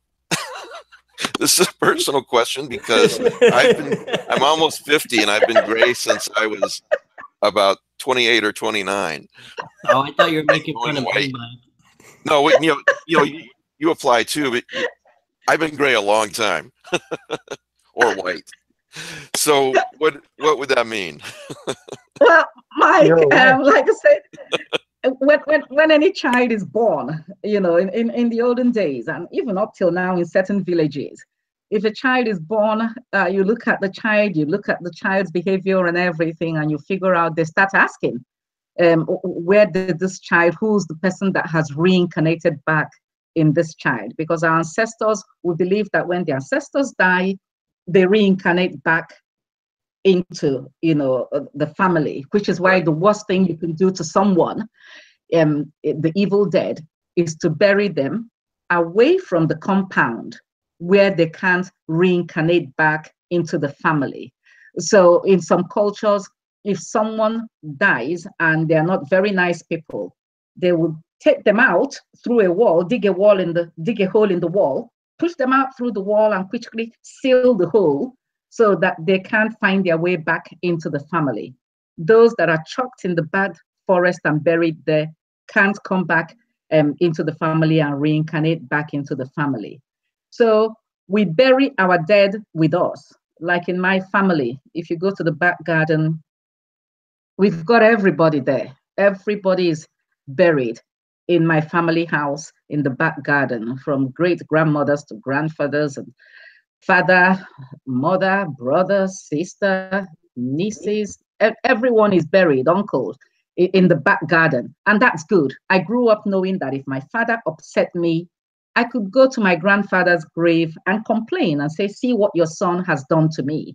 this is a personal question because I'm almost 50 and I've been gray since I was about 28 or 29. Oh, I thought you were making fun of me. No, you apply too, but I've been gray a long time, or white. So what would that mean? Well, Mike, like I said, when any child is born, you know, in the olden days, and even up till now in certain villages, if a child is born, you look at the child's behavior and everything, and you figure out, they start asking, where did this child, who's the person that has reincarnated back in this child? Because our ancestors, we believe that when the ancestors die, they reincarnate back into, you know, the family, which is why the worst thing you can do to someone, the evil dead, is to bury them away from the compound where they can't reincarnate back into the family. So in some cultures, if someone dies and they're not very nice people, they will take them out through a wall, dig a hole in the wall, push them out through the wall, and quickly seal the hole so that they can't find their way back into the family. Those that are chucked in the bad forest and buried there can't come back into the family and reincarnate back into the family. So we bury our dead with us. Like in my family, if you go to the back garden, we've got everybody there. Everybody is buried in my family house in the back garden, from great grandmothers to grandfathers, and father, mother, brother, sister, nieces. Everyone is buried, uncle, in the back garden. And that's good. I grew up knowing that if my father upset me, I could go to my grandfather's grave and complain and say, see what your son has done to me.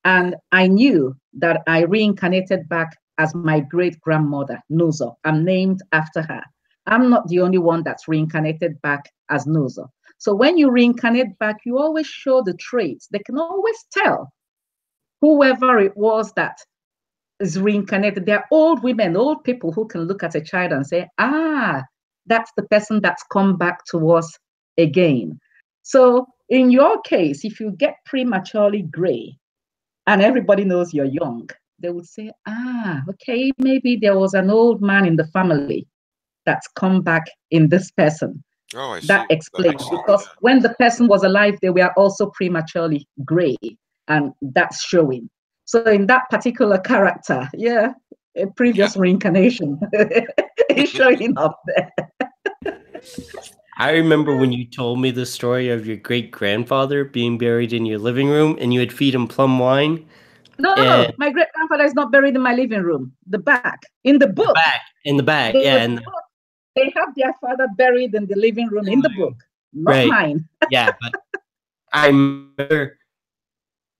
And I knew that I reincarnated back as my great grandmother, Nuzo. I'm named after her. I'm not the only one that's reincarnated back as Nuzo. So when you reincarnate back, you always show the traits. They can always tell whoever it was that is reincarnated. There are old women, old people who can look at a child and say, ah, that's the person that's come back to us again. So in your case, if you get prematurely gray and everybody knows you're young, they would say, okay, maybe there was an old man in the family that's come back in this person. Oh, I see. That explains, because when the person was alive, they were also prematurely gray, and that's showing. So in that particular character, yeah, a previous reincarnation is showing up there. I remember when you told me the story of your great-grandfather being buried in your living room and you would feed him plum wine. No, my great-grandfather is not buried in my living room. The back, in the book. In the back, They have their father buried in the living room in the book, not mine. Yeah, but I remember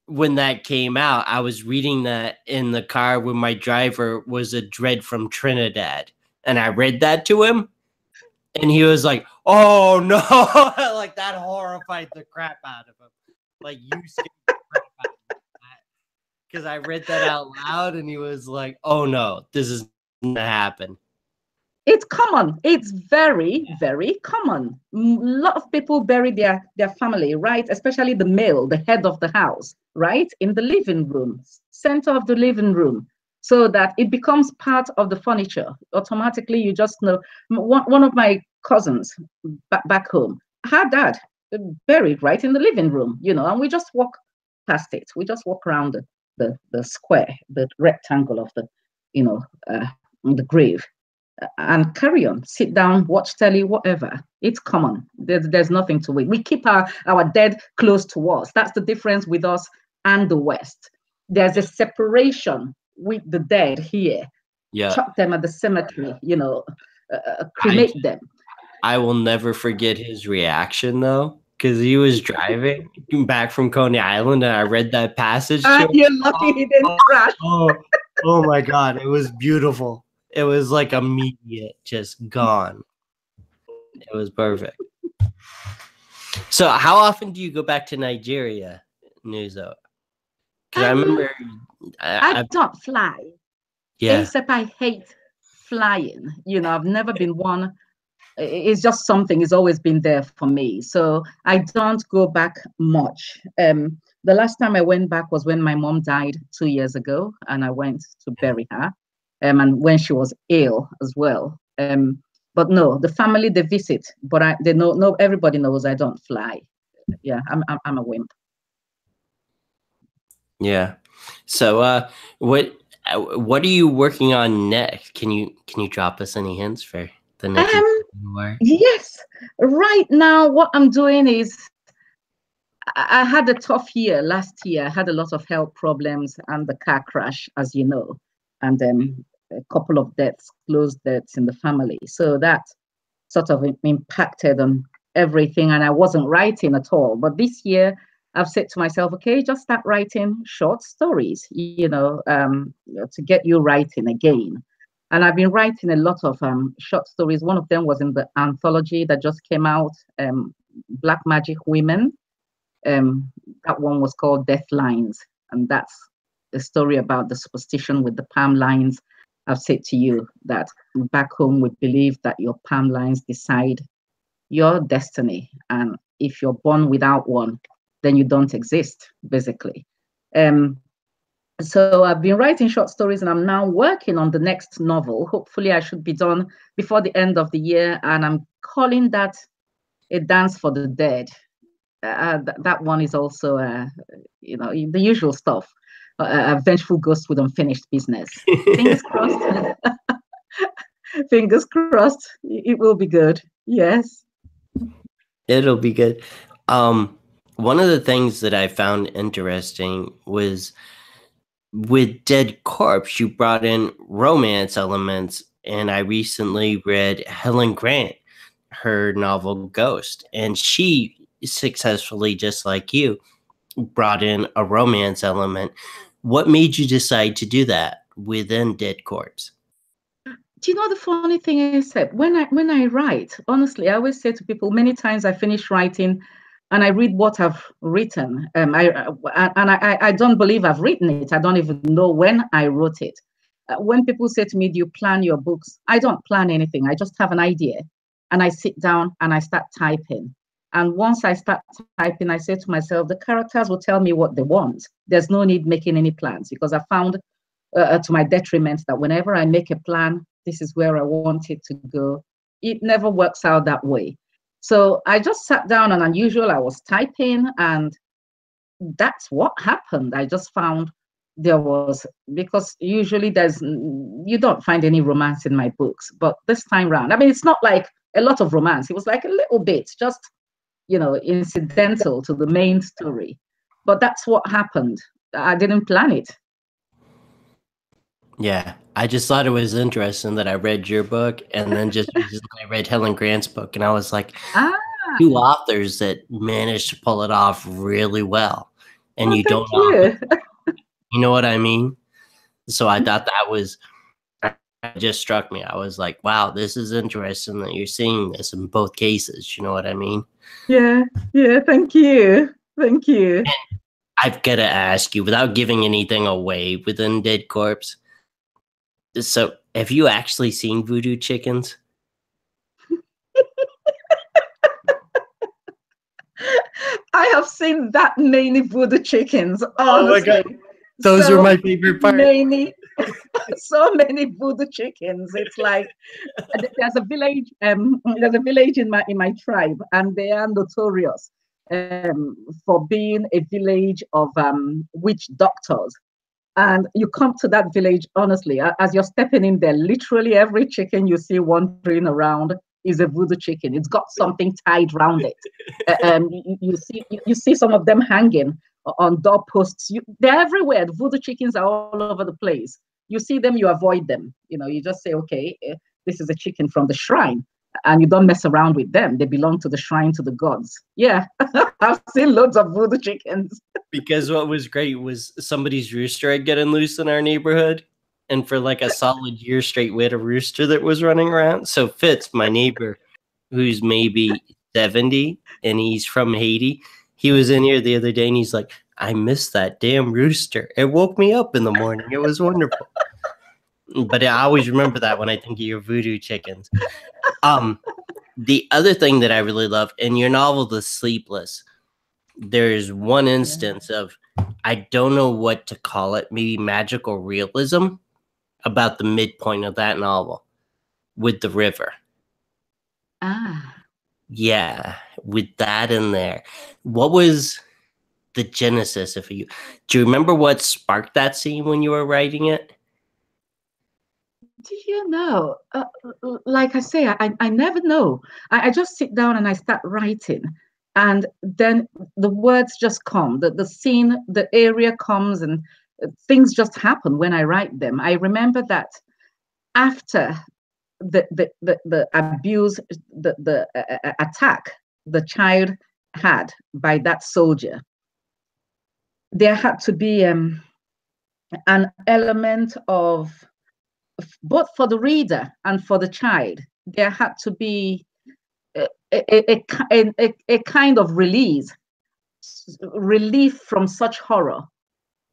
when that came out, I was reading that in the car when my driver was a dread from Trinidad. And I read that to him. And he was like, oh, no. Like, that horrified the crap out of him. Like, you scared the crap out of him. Because I read that out loud, and he was like, oh, no, this is going to happen. It's common. It's very, very common. A lot of people bury their family, right? Especially the male, the head of the house, right? In the living room, center of the living room, so that it becomes part of the furniture. Automatically, you just know. One of my cousins back home, her dad buried right in the living room, and we just walk past it. We just walk around the square, the rectangle of the, the grave, and carry on, sit down, watch telly, whatever. It's common. There's nothing to it. We keep our dead close to us. That's the difference with us and the West. There's a separation with the dead here. Yeah. Chuck them at the cemetery, cremate them. I will never forget his reaction, though, because he was driving back from Coney Island, and I read that passage. You're lucky he didn't crash. Oh my God. It was beautiful. It was like immediate, just gone. It was perfect. So how often do you go back to Nigeria, Nuzo? Because I remember... I don't fly. Yeah. Except I hate flying. I've never been one. It's just something. It's always been there for me. So I don't go back much. The last time I went back was when my mom died 2 years ago, and I went to bury her. And when she was ill as well. But no, the family, they visit, but everybody knows I don't fly. Yeah, I'm a wimp. Yeah. So what are you working on next? Can you drop us any hints for the next work? Yes. Right now what I'm doing is, I had a tough year last year. I had a lot of health problems and the car crash, as you know. And then a couple of close deaths in the family. So that sort of impacted on everything, and I wasn't writing at all. But this year, I've said to myself, okay, just start writing short stories, to get you writing again. And I've been writing a lot of short stories. One of them was in the anthology that just came out, Black Magic Women. That one was called Death Lines, and that's a story about the superstition with the palm lines. I've said to you that back home we believe that your palm lines decide your destiny, and if you're born without one, then you don't exist, basically. So I've been writing short stories, and I'm now working on the next novel. Hopefully I should be done before the end of the year, and I'm calling that A Dance for the Dead. That one is also, the usual stuff. A vengeful ghost with unfinished business. Fingers crossed. Fingers crossed. It will be good. Yes. It'll be good. One of the things that I found interesting was with Dead Corpse, you brought in romance elements, and I recently read Helen Grant, her novel Ghost, and she successfully, just like you, brought in a romance element. What made you decide to do that within Dead Corpse? Do you know the funny thing is that when I write, honestly, I always say to people, many times I finish writing and I read what I've written. I don't believe I've written it. I don't even know when I wrote it. When people say to me, do you plan your books? I don't plan anything. I just have an idea. and I sit down and I start typing. And once I start typing, I say to myself, the characters will tell me what they want. There's no need making any plans, because I found to my detriment that whenever I make a plan, this is where I want it to go. It never works out that way. So I just sat down, and unusual, I was typing, and that's what happened. I just found there was, because usually you don't find any romance in my books, but this time round, I mean, it's not like a lot of romance. It was like a little bit, just, incidental to the main story. But that's what happened. I didn't plan it. Yeah, I just thought it was interesting that I read your book, and then just recently I read Helen Grant's book, and I was like, two authors that managed to pull it off really well. And you don't often, you know what I mean? So I thought it just struck me. I was like, wow, this is interesting that you're seeing this in both cases. You know what I mean? Yeah, thank you. Thank you. And I've got to ask you, without giving anything away within Dead Corpse, so have you actually seen Voodoo Chickens? I have seen that many Voodoo Chickens, honestly. Oh my God. Those are my favorite part. So many Voodoo Chickens. It's like there's a village in my tribe, and they are notorious for being a village of witch doctors. And you come to that village, honestly, as you're stepping in there, literally every chicken you see wandering around is a Voodoo chicken. It's got something tied around it. You see some of them hanging on doorposts. They're everywhere. The Voodoo chickens are all over the place. You see them, you avoid them. You just say, okay, this is a chicken from the shrine, and you don't mess around with them. They belong to the shrine, to the gods. Yeah, I've seen loads of Voodoo chickens. Because what was great was somebody's rooster had gotten loose in our neighborhood, and for like a solid year straight, we had a rooster that was running around. So Fitz, my neighbor, who's maybe 70, and he's from Haiti, he was in here the other day, and he's like, I missed that damn rooster. It woke me up in the morning. It was wonderful. But I always remember that when I think of your Voodoo Chickens. The other thing that I really love in your novel, The Sleepless, there's one instance of, I don't know what to call it, maybe magical realism about the midpoint of that novel with the river. Yeah, with that in there. What was the genesis of you? Do you remember what sparked that scene when you were writing it? Do you know? Like I say, I never know. I just sit down and I start writing, and then the words just come. The scene, the area comes, and things just happen when I write them. I remember that after the abuse, the attack the child had by that soldier, there had to be an element of, both for the reader and for the child, there had to be a kind of relief from such horror.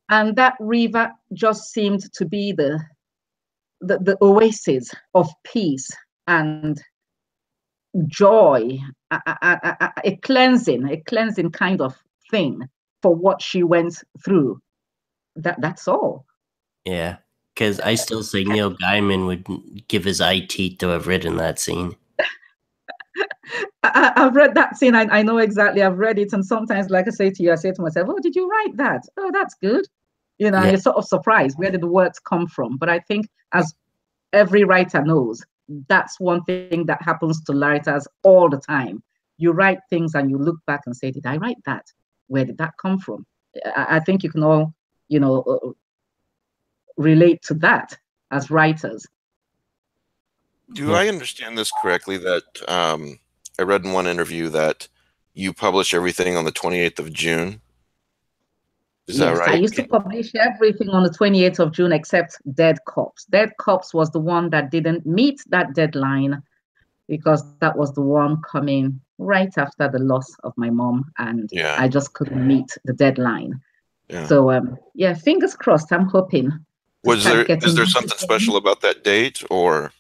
And that river just seemed to be the oasis of peace and joy, a cleansing kind of thing for what she went through. That's all. Yeah, because I still say Neil Gaiman would give his eye teeth to have written that scene. I've read that scene. I know exactly. I've read it, and sometimes, like I say to you, I say to myself, "Oh, did you write that? Oh, that's good." Yeah. You're sort of surprised. Where did the words come from? But I think, as every writer knows, that's one thing that happens to writers all the time. You write things and you look back and say, "Did I write that? Where did that come from?" I think you can all, relate to that as writers. Do I understand this correctly, that I read in one interview that you publish everything on the 28th of June? Is that right? I used to publish everything on the 28th of June except Dead Corpse. Dead Corpse was the one that didn't meet that deadline, because that was the one coming right after the loss of my mom, and I just couldn't meet the deadline. Yeah. So fingers crossed. I'm hoping. Is there something special about that date, or?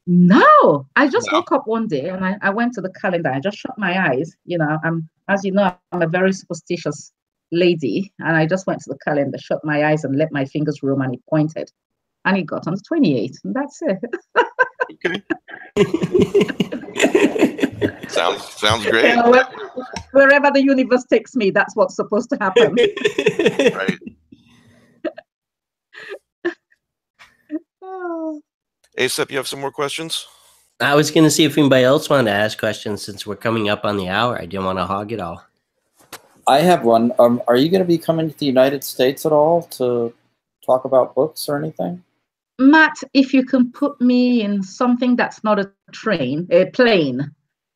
No, I just No. woke up one day and I went to the calendar. I just shut my eyes. You know, as you know, I'm a very superstitious lady. And I just went to the calendar, shut my eyes and let my fingers roam and it pointed. And it got on the 28th. And that's it. Okay. Sounds great. You know, wherever the universe takes me, that's what's supposed to happen. Right. Oh. ASAP, you have some more questions? I was going to see if anybody else wanted to ask questions since we're coming up on the hour. I didn't want to hog it all. I have one. Are you going to be coming to the United States at all to talk about books or anything? Matt, if you can put me in something that's not a train, a plane.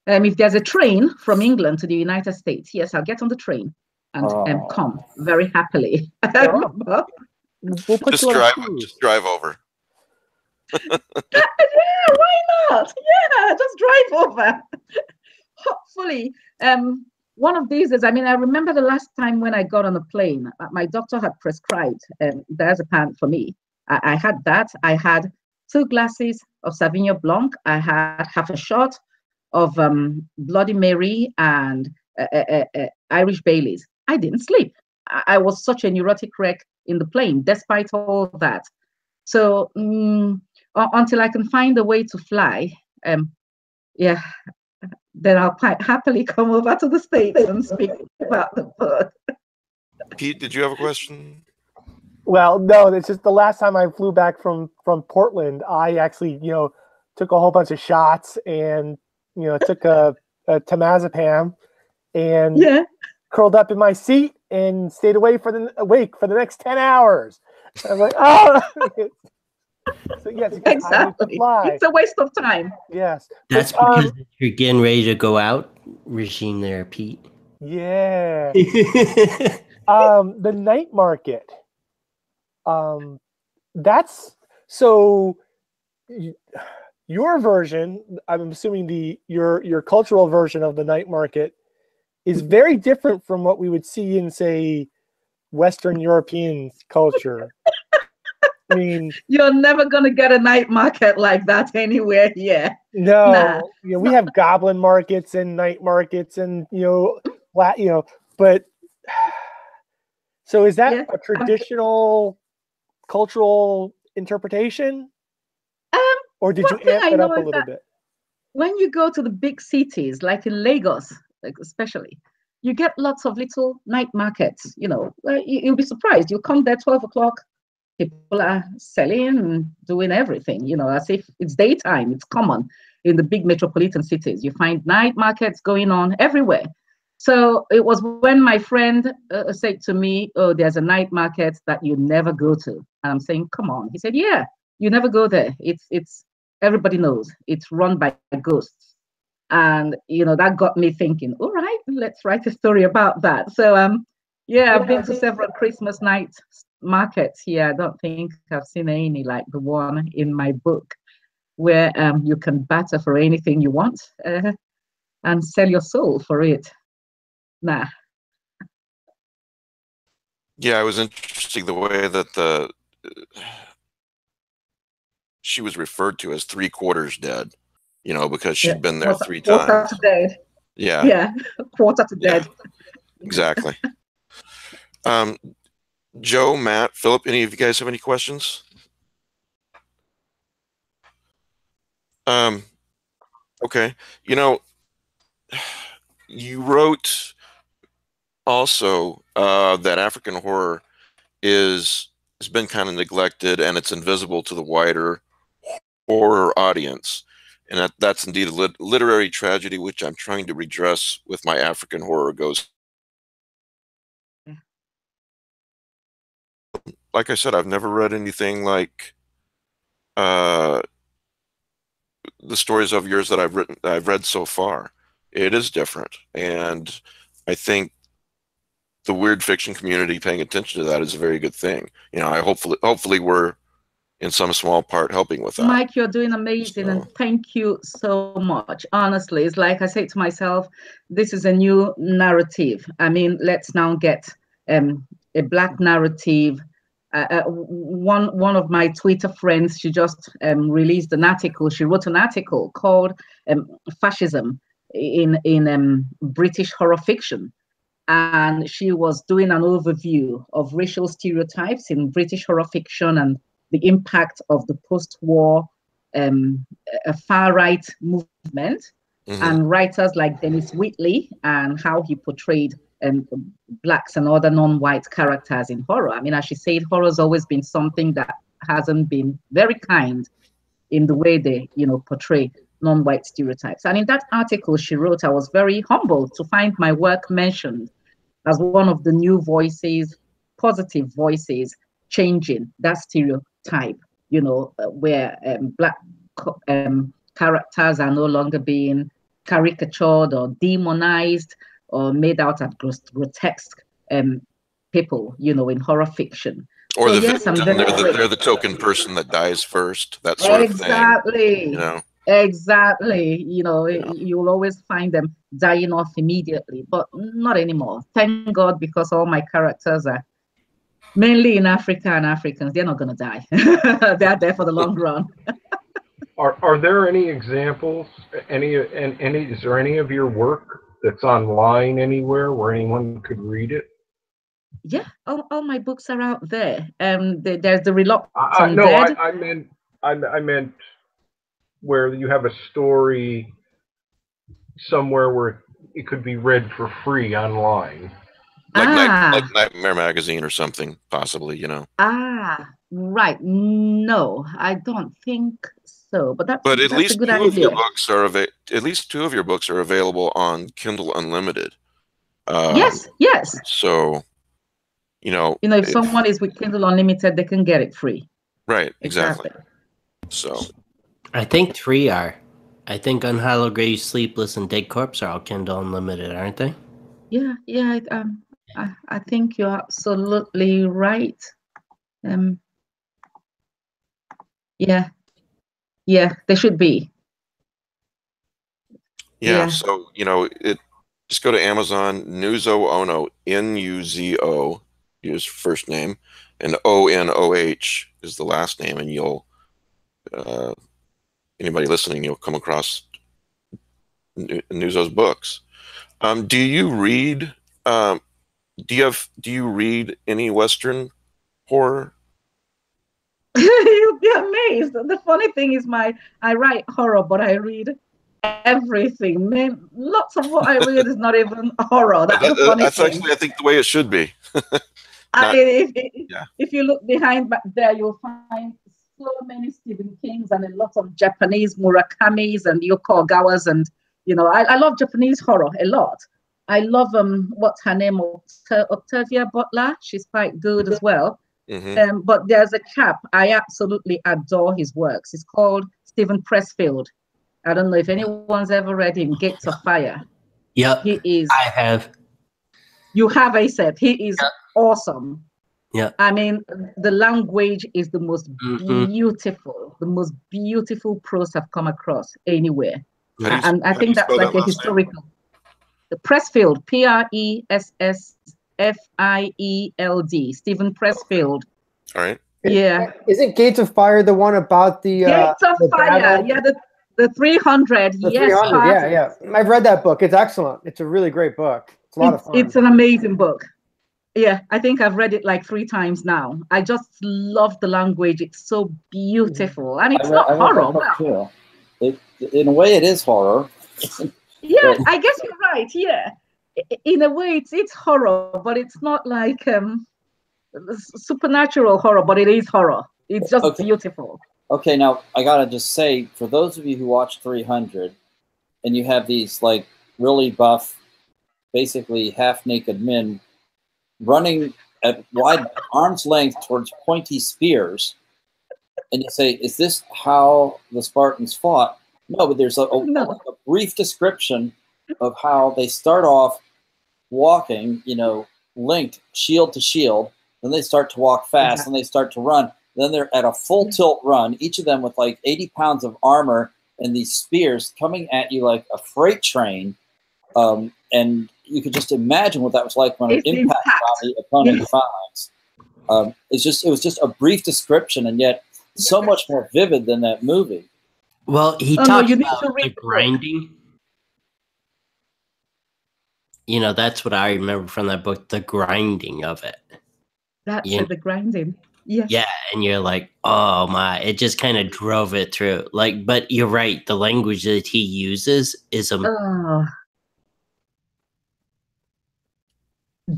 If there's a train from England to the United States, yes, I'll get on the train and come very happily. We'll put Just you on a drive. cruise. Just drive over. Yeah, why not? Yeah, just drive over. Hopefully, one of these is, I mean, I remember the last time when I got on a plane, my doctor had prescribed diazepam for me. I had that. I had 2 glasses of Sauvignon Blanc. I had half a shot of Bloody Mary and Irish Baileys. I didn't sleep. I was such a neurotic wreck in the plane, despite all that. So until I can find a way to fly, yeah, then I'll quite happily come over to the States and speak about the book. Pete, did you have a question? Well, no, it's just the last time I flew back from Portland, I actually, took a whole bunch of shots and, took a temazepam and curled up in my seat and stayed awake for the next 10 hours. I was like, oh. So yes, exactly. It's a waste of time. Yes. That's because you're getting ready to go out regime there, Pete. Yeah. The night market. That's so your version, I'm assuming your cultural version of the night market is very different from what we would see in, say, Western European culture. I mean, you're never going to get a night market like that anywhere here. No, nah. We have goblin markets and night markets, and but so is that a traditional cultural interpretation, or did you amp it up a little bit? When you go to the big cities, like in Lagos, especially, you get lots of little night markets. You'll be surprised. You'll come there 12 o'clock. People are selling and doing everything, as if it's daytime. It's common in the big metropolitan cities. You find night markets going on everywhere. So it was when my friend said to me, oh, there's a night market that you never go to. And I'm saying, come on. He said, yeah, you never go there. It's everybody knows. It's run by ghosts. And, that got me thinking, all right, let's write a story about that. So, I've been to several Christmas night markets here. I don't think I've seen any like the one in my book where you can barter for anything you want and sell your soul for it. Nah. Yeah, it was interesting the way that she was referred to as 3/4 dead, because she'd been there 3 times. Quarter to dead. Yeah. Yeah, quarter to dead. Exactly. Joe, Matt, Philip, any of you guys have any questions? Okay. You wrote also that African horror has been kind of neglected and it's invisible to the wider horror audience. And that's indeed a literary tragedy, which I'm trying to redress with my African horror ghost. Like I said, I've never read anything like the stories of yours that I've read so far. It is different, and I think the weird fiction community paying attention to that is a very good thing. Hopefully we're in some small part helping with that. Mike, you're doing amazing, and thank you so much. Honestly, it's like I say to myself, this is a new narrative. I mean, let's now get a Black narrative one of my Twitter friends, she just released an article. She wrote an article called "Fascism in British Horror Fiction," and she was doing an overview of racial stereotypes in British horror fiction and the impact of the post-war far-right movement, and writers like Dennis Wheatley, and how he portrayed blacks and other non-white characters in horror. I mean, as she said, horror has always been something that hasn't been very kind in the way they, portray non-white stereotypes. And in that article she wrote, I was very humbled to find my work mentioned as one of the new voices, positive voices, changing that stereotype, where black characters are no longer being caricatured or demonized or made out as grotesque people, in horror fiction. Or so, the yes, victim, they're the token person that dies first, that sort of thing. Exactly. You'll always find them dying off immediately, but not anymore. Thank God, because all my characters are mainly in Africa and Africans. They're not going to die. They're there for the long run. Are there any examples? Is there any of your work that's online anywhere where anyone could read it? Yeah, all my books are out there. There's the Reluctant No, Dead. I meant where you have a story somewhere where it could be read for free online. Like Nightmare Magazine or something, possibly, Right. No, I don't think so. But at that's least a good two of idea. your books are at least two of your books are available on Kindle Unlimited. Yes. So, if someone is with Kindle Unlimited, they can get it free. Right. Exactly. So, I think 3 are. I think Unhallowed Grave, Sleepless, and Dead Corpse are all Kindle Unlimited, aren't they? Yeah. I think you're absolutely right. Yeah, they should be. Yeah. So, just go to Amazon, Nuzo Onoh, Nuzo, his first name, and Onoh is the last name, and you'll, anybody listening, you'll come across Nuzo's books. Do you read? Do you read any Western horror? You'll be amazed. The funny thing is, I write horror, but I read everything. Man, lots of what I read is not even horror. That's the funny thing. Actually, I think, the way it should be. If you look behind back there, you'll find so many Stephen Kings and a lot of Japanese Murakamis and Yoko Ogawas, and I love Japanese horror a lot. I love what's her name, Octavia Butler. She's quite good as well. But there's a chap I absolutely adore his works. It's called Stephen Pressfield. I don't know if anyone's ever read him, Gates of Fire. Yep. He is. I have. You have, ASAP. He is awesome. Yeah. I mean, the language is the most beautiful prose I've come across anywhere. And I think that's like a historical. The Pressfield, Pressfield, Stephen Pressfield. All right. Yeah. Isn't Gates of Fire the one about the Gates of Fire? battle? Yeah, the 300. The yes, 300. Yeah. I've read that book. It's excellent. It's a really great book. It's a lot of fun. It's an amazing book. Yeah, I think I've read it like 3 times now. I just love the language. It's so beautiful, and it's not horror. Well, in a way, it is horror. Yeah, I guess you're right. Yeah, in a way, it's horror, but it's not like supernatural horror. But it is horror. It's just beautiful. Okay, now I gotta just say, for those of you who watch 300, and you have these like really buff, basically half-naked men running at wide arm's length towards pointy spears, and you say, "Is this how the Spartans fought?" No, but there's a brief description of how they start off walking, linked shield to shield. Then they start to walk fast, and they start to run. Then they're at a full tilt run, each of them with like 80 pounds of armor and these spears coming at you like a freight train. And you could just imagine what that was like when an impact on the opponent's thighs. it was just a brief description, and yet so much more vivid than that movie. Well, he Oh, no, talks you need about to read the the book. grinding. You know, that's what I remember from that book, the grinding of it. That's You know? it, the grinding. Yes. Yeah, and you're like, oh my, it just kind of drove it through. Like, but you're right, the language that he uses is Oh,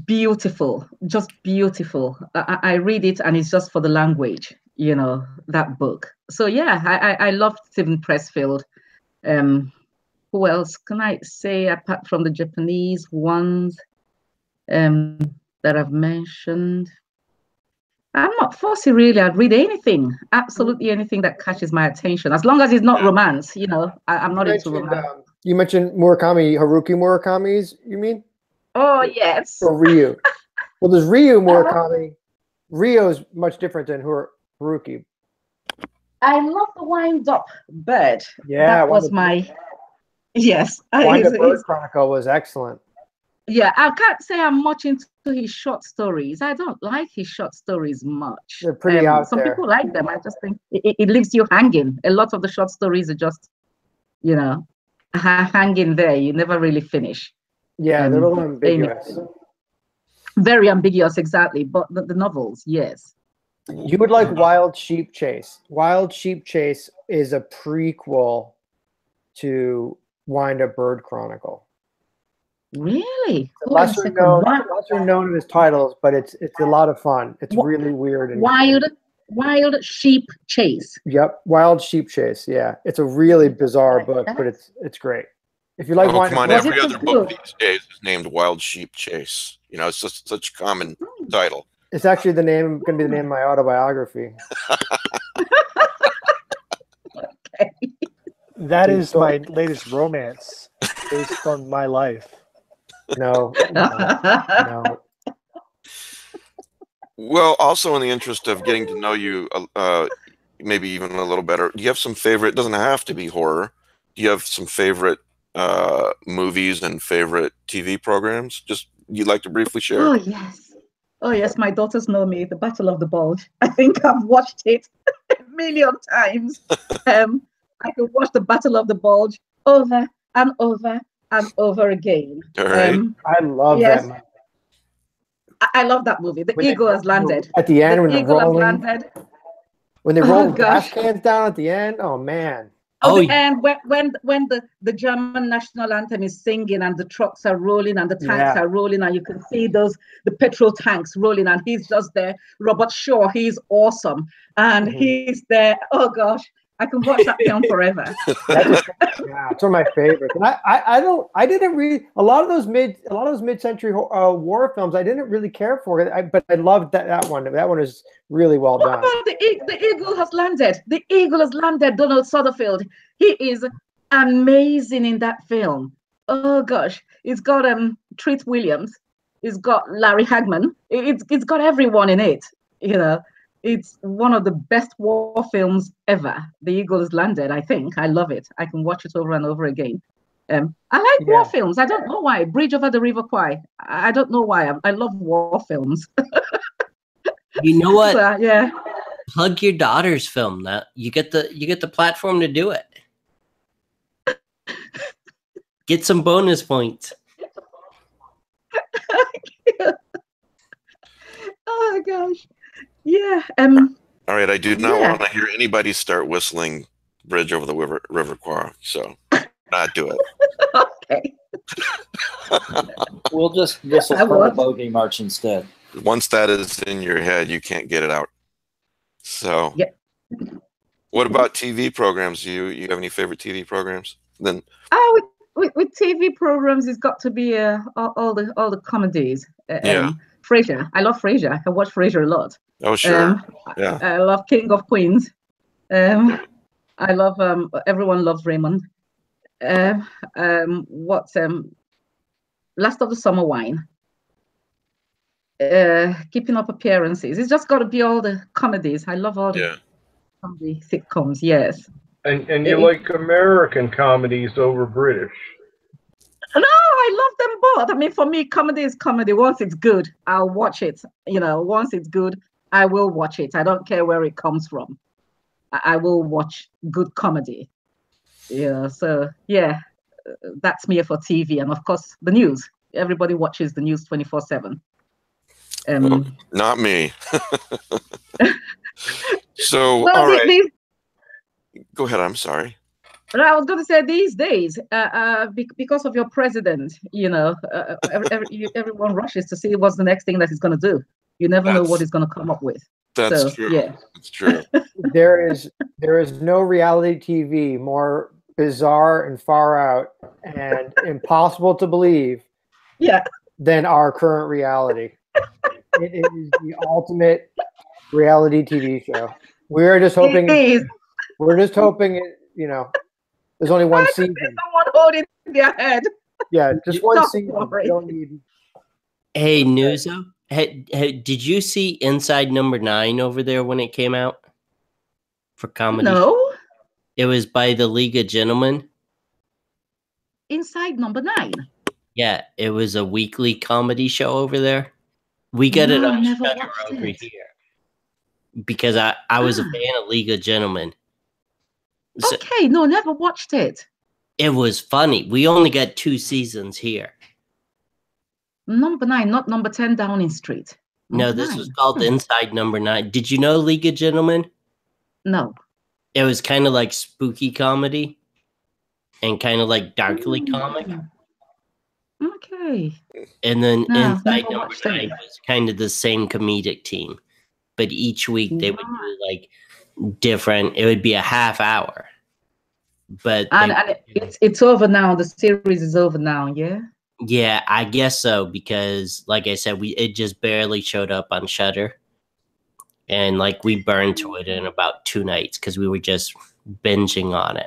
beautiful, just beautiful. I read it and it's just for the language, you know, that book. So yeah, I love Stephen Pressfield. Who else can I say apart from the Japanese ones that I've mentioned? I'm not fussy really. I'd read anything, absolutely anything that catches my attention, as long as it's not romance. You know, I'm not into romance. You mentioned Murakami, Haruki Murakami's, you mean? Oh yes. Or Ryu? Well, there's Ryu Murakami. Ryo's much different than Haruki. I love the Wind Up Bird. Yeah, that was my yes. Wind Up Bird Chronicle was excellent. Yeah, I can't say I'm much into his short stories. I don't like his short stories much. They're pretty out some there. people like them. I just think it leaves you hanging. A lot of the short stories are just, you know, hanging there. You never really finish. Yeah, they're a little ambiguous. Very ambiguous, exactly. But the novels, yes. You would like Wild Sheep Chase. Wild Sheep Chase is a prequel to Wind Up Bird Chronicle. Really? Lesser known of his titles, but it's a lot of fun. It's really weird. And Wild Sheep Chase. Yep, Wild Sheep Chase. Yeah, it's a really bizarre book, but it's great. If you like, come on, every other book these days is named Wild Sheep Chase. You know, it's just such a common title. It's actually going to be the name of my autobiography. Okay. That is my latest romance based on my life. No. Well, also in the interest of getting to know you, maybe even a little better, do you have some favorite? It doesn't have to be horror. Do you have some favorite movies and favorite TV programs? Just you'd like to briefly share? Oh yes, my daughters know me. The Battle of the Bulge. I think I've watched it a million times. I could watch the Battle of the Bulge over and over and over again. All right. I love that movie. I love that movie. The eagle has landed. At the end, when they roll gas gosh. cans down at the end, oh man. And when the German national anthem is singing and the trucks are rolling and the tanks are rolling and you can see the petrol tanks rolling and he's just there. Robert Shaw, he's awesome. And he's there. Oh gosh, I can watch that film forever. It's one of my favorites. And I didn't read a lot of those mid-century war films. I didn't really care for it, but I loved that one. That one is really well done. What about the eagle has landed? The eagle has landed. Donald Sutherland. He is amazing in that film. Oh gosh, it's got Treat Williams. It's got Larry Hagman. It's got everyone in it. You know. It's one of the best war films ever. The Eagle has landed, I think. I love it. I can watch it over and over again. I like war films. I don't know why. Bridge Over the River Kwai. I don't know why. I love war films. You know what? So, Plug your daughter's film. That you get the platform to do it. Get some bonus points. Oh gosh. Yeah. All right. I do not want to hear anybody start whistling "Bridge Over the River Kwai," so not do it. Okay. We'll just whistle for the bogey march instead. Once that is in your head, you can't get it out. So, what about TV programs? You have any favorite TV programs? Then with TV programs, it's got to be all the comedies. Frasier. I love Frasier. I watch Frasier a lot. Oh sure. I love King of Queens. I love Everyone Loves Raymond. What's Last of the Summer Wine. Keeping Up Appearances. It's just got to be all the comedies. I love all the comedy sitcoms. Yes. And you like American comedies over British? No, I love them both. I mean, for me, comedy is comedy. Once it's good, I'll watch it. You know, once it's good, I will watch it. I don't care where it comes from. I will watch good comedy. Yeah, so yeah, that's me for TV, and of course the news. Everybody watches the news 24/7. Well, not me. So, Well, all right. Go ahead. I'm sorry. But I was going to say these days, because of your president, everyone rushes to see what's the next thing that he's going to do. You never know what he's going to come up with. That's true. Yeah, that's true. There is no reality TV more bizarre and far out and impossible to believe than our current reality. It is the ultimate reality TV show. We're just hoping. We're just hoping it. There's only one season. Someone holding their head. Yeah, just one season. We don't need. Hey, Nuzo, did you see Inside Number 9 over there when it came out for comedy? No. It was by the League of Gentlemen. Inside Number 9. Yeah, it was a weekly comedy show over there. We got it on Shudder over here because I was a fan of League of Gentlemen. So okay, no, never watched it. It was funny. We only got 2 seasons here. Number 9, not Number 10 Downing Street. No, this was called Inside Number 9. Did you know League of Gentlemen? No. It was kind of like spooky comedy and kind of like darkly comic. Okay. And then Inside Number 9 was kind of the same comedic team. But each week they would do like different, it would be a half hour. But it's over now. The series is over now, yeah? Yeah, I guess so, because like I said, it just barely showed up on Shudder. And like we burned to it in about 2 nights because we were just binging on it.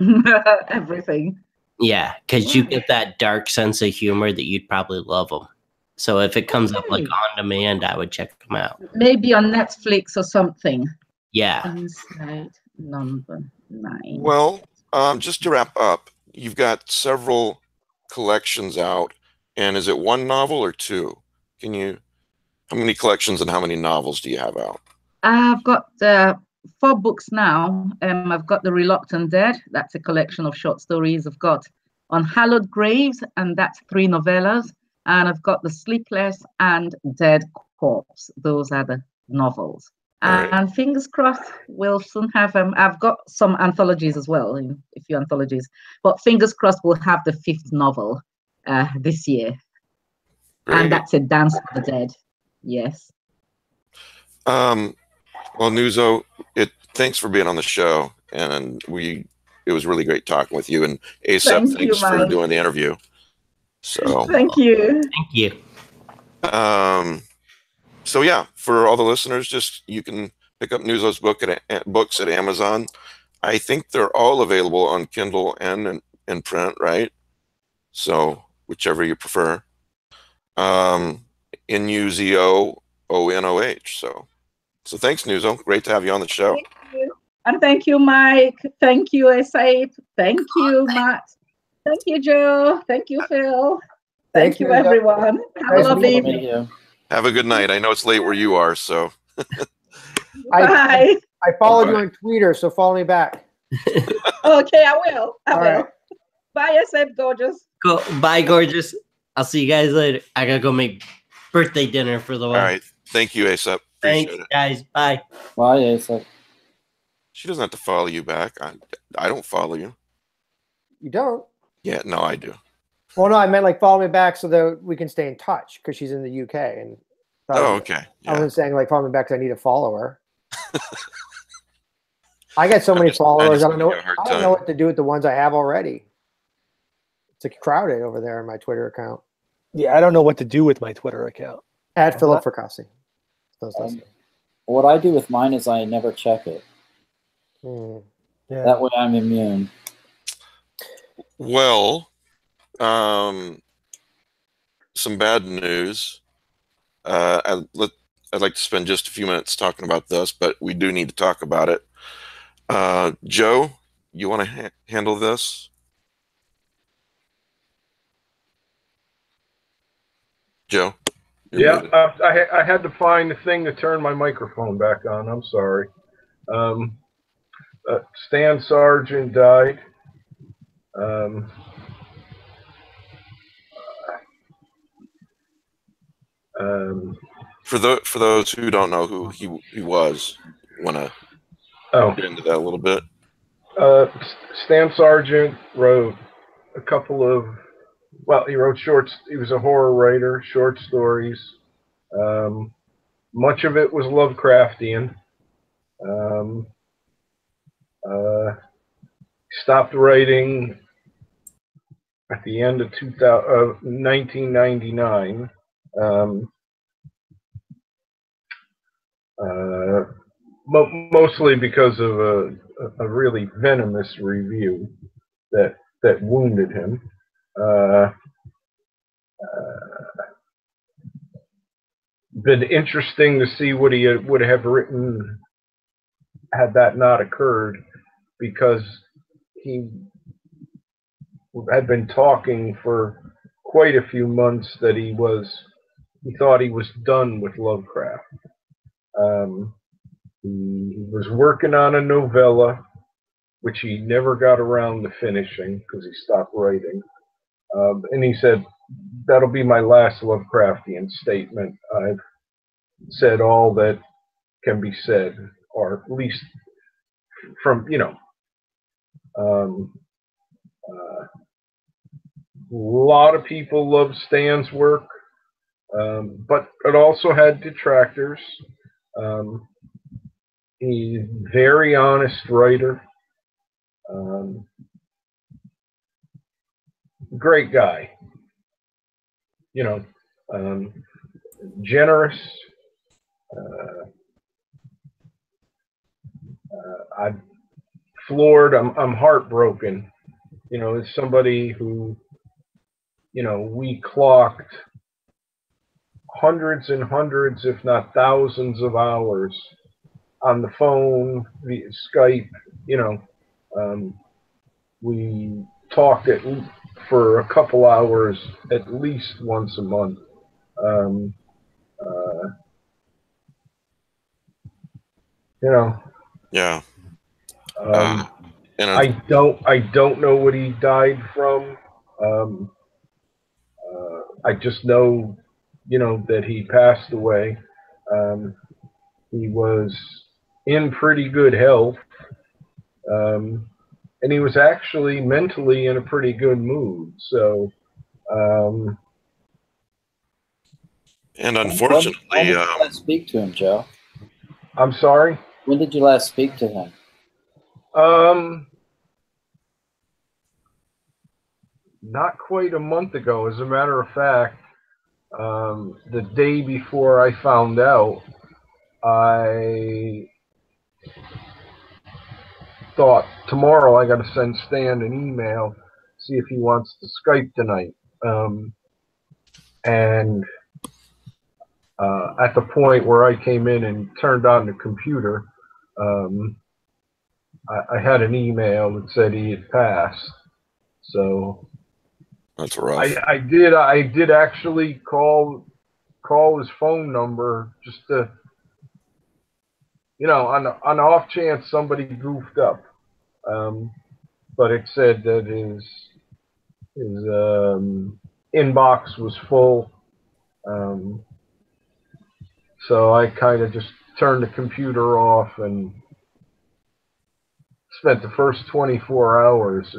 Everything. Yeah, because you get that dark sense of humor that you'd probably love them. So if it comes up like on demand, I would check them out. Maybe on Netflix or something. Yeah. Inside Number 9. Well, just to wrap up, you've got several collections out, and is it 1 novel or 2? How many collections and how many novels do you have out? I've got 4 books now. I've got The Reluctant Dead. That's a collection of short stories. I've got On Hallowed Graves, and that's 3 novellas. And I've got The Sleepless and Dead Corpse. Those are the novels. Right. And fingers crossed, we'll soon have I've got some anthologies as well, a few anthologies. But fingers crossed, we'll have the 5th novel this year. Very and good. that's a Dance for the Dead. Yes. Well, Nuzo, thanks for being on the show, and it was really great talking with you. And ASAP, thanks for doing the interview. So thank you. Thank you. So yeah, for all the listeners, you can pick up Nuzo's books at Amazon. I think they're all available on Kindle and in print, right? So whichever you prefer. Nuzo Onoh. So thanks, Nuzo. Great to have you on the show. Thank you. And thank you, Mike. Thank you, ASAP. Thank you, Matt. Thank you, Joe. Thank you, Phil. Thank you, everyone. Have a lovely evening. Have a good night. I know it's late where you are, so. Bye. I followed you on Twitter, so follow me back. Okay, I will. I will. Right. Bye, ASAP, gorgeous. Cool. Bye, gorgeous. I'll see you guys later. I gotta go make birthday dinner for the one. All right. Thank you, ASAP. Thanks, guys. Bye. Bye, ASAP. She doesn't have to follow you back. I don't follow you. You don't? Yeah, no, I do. Well, no, I meant like follow me back so that we can stay in touch because she's in the UK. And okay. Yeah. I wasn't saying like follow me back because I need to follow her. I got so many followers. I don't know what to do with the ones I have already. It's like crowded over there in my Twitter account. Yeah, I don't know what to do with my Twitter account. At Philip Fracassi. What I do with mine is I never check it. Yeah. That way I'm immune. Well, some bad news. I'd like to spend just a few minutes talking about this, but we do need to talk about it. Joe, you want to handle this? Joe? Yeah, I had to find the thing to turn my microphone back on. I'm sorry. Um, Stan Sargent died. Um, For those who don't know who he was, want to get into that a little bit? Stan Sargent wrote a couple of, well, he wrote shorts. He was a horror writer, short stories. Much of it was Lovecraftian. Stopped writing at the end of 1999. Mostly because of a really venomous review that wounded him. Been interesting to see what he would have written had that not occurred, because he had been talking for quite a few months that he thought he was done with Lovecraft. He was working on a novella, which he never got around to finishing because he stopped writing. And he said, that'll be my last Lovecraftian statement. I've said all that can be said, or at least from, a lot of people love Stan's work, but it also had detractors. He's a very honest writer. Great guy. Generous. I'm floored. I'm heartbroken. As somebody who, we clocked hundreds and hundreds, if not thousands of hours on the phone, via Skype. We talked for a couple hours at least once a month. Yeah. And I don't know what he died from. I just know, that he passed away. He was in pretty good health. And he was actually mentally in a pretty good mood. So, and unfortunately, when did you last speak to him, Joe? I'm sorry? When did you last speak to him? Not quite a month ago. As a matter of fact, the day before I found out, I thought, tomorrow I got to send Stan an email, see if he wants to Skype tonight. And at the point where I came in and turned on the computer, I had an email that said he had passed. So that's rough. I did actually call his phone number just to, on the off chance somebody goofed up. But it said that his inbox was full. So I kind of just turned the computer off and spent the first 24 hours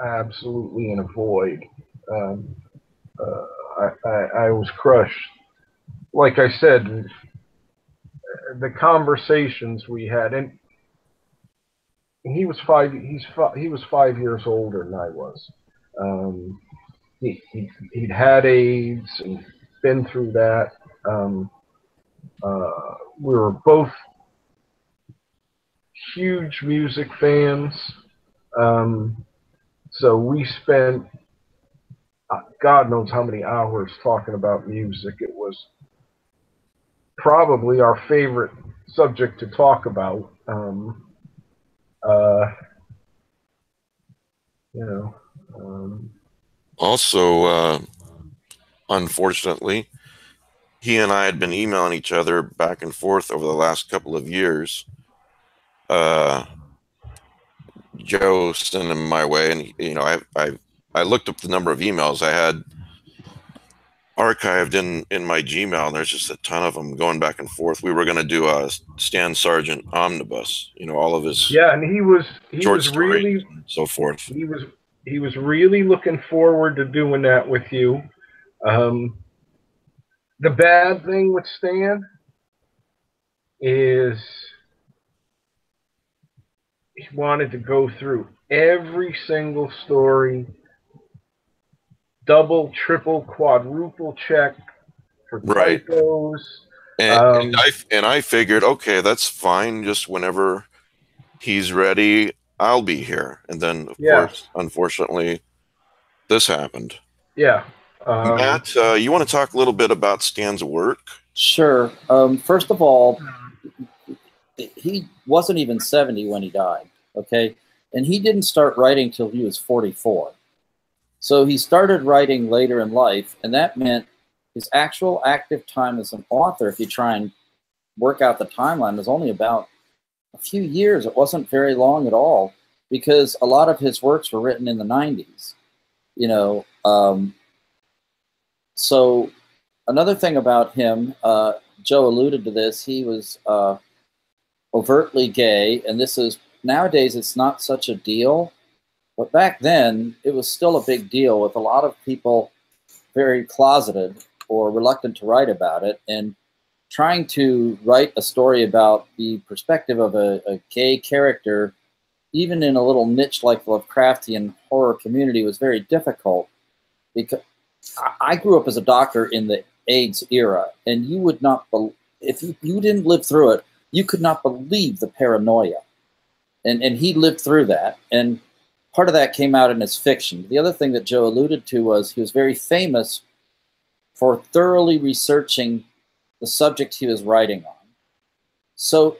absolutely in a void. I was crushed. Like I said, the conversations we had, and he was 5 years older than I was. He'd had AIDS and been through that. We were both huge music fans. So we spent God knows how many hours talking about music. It was probably our favorite subject to talk about. Also, unfortunately, he and I had been emailing each other back and forth over the last couple of years. Joe sent him my way, and you know, I looked up the number of emails I had archived in my Gmail, and there's just a ton of them going back and forth. We were going to do a Stan Sargent omnibus, you know, all of his and he was short stories really and so forth. he was really looking forward to doing that with you. The bad thing with Stan is he wanted to go through every single story, double, triple, quadruple check for Right. typos. And I figured, okay, that's fine. Just whenever he's ready, I'll be here. And then, of course, unfortunately, this happened. Yeah. Matt, you want to talk a little bit about Stan's work? Sure. First of all, he wasn't even 70 when he died, okay? And he didn't start writing till he was 44. So he started writing later in life, and that meant his actual active time as an author, if you try and work out the timeline, was only about a few years. It wasn't very long at all, because a lot of his works were written in the 90s, you know. So another thing about him, Joe alluded to this, he was overtly gay, and this is, nowadays it's not such a deal, but back then it was still a big deal, with a lot of people very closeted or reluctant to write about it, and trying to write a story about the perspective of a gay character, even in a little niche like the Lovecraftian horror community, was very difficult, because I grew up as a doctor in the AIDS era, and you would not, if you didn't live through it, you could not believe the paranoia. And he lived through that. And part of that came out in his fiction. The other thing that Joe alluded to was he was very famous for thoroughly researching the subject he was writing on. So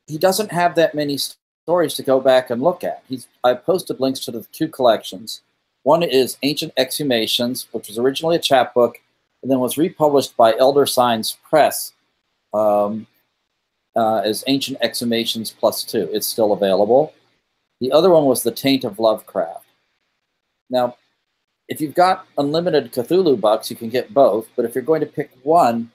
he doesn't have that many stories to go back and look at. I posted links to the two collections. One is Ancient Exhumations, which was originally a chapbook, and then was republished by Elder Signs Press as Ancient Exhumations +2. It's still available. The other one was The Taint of Lovecraft. Now, if you've got unlimited Cthulhu bucks, you can get both, but if you're going to pick one,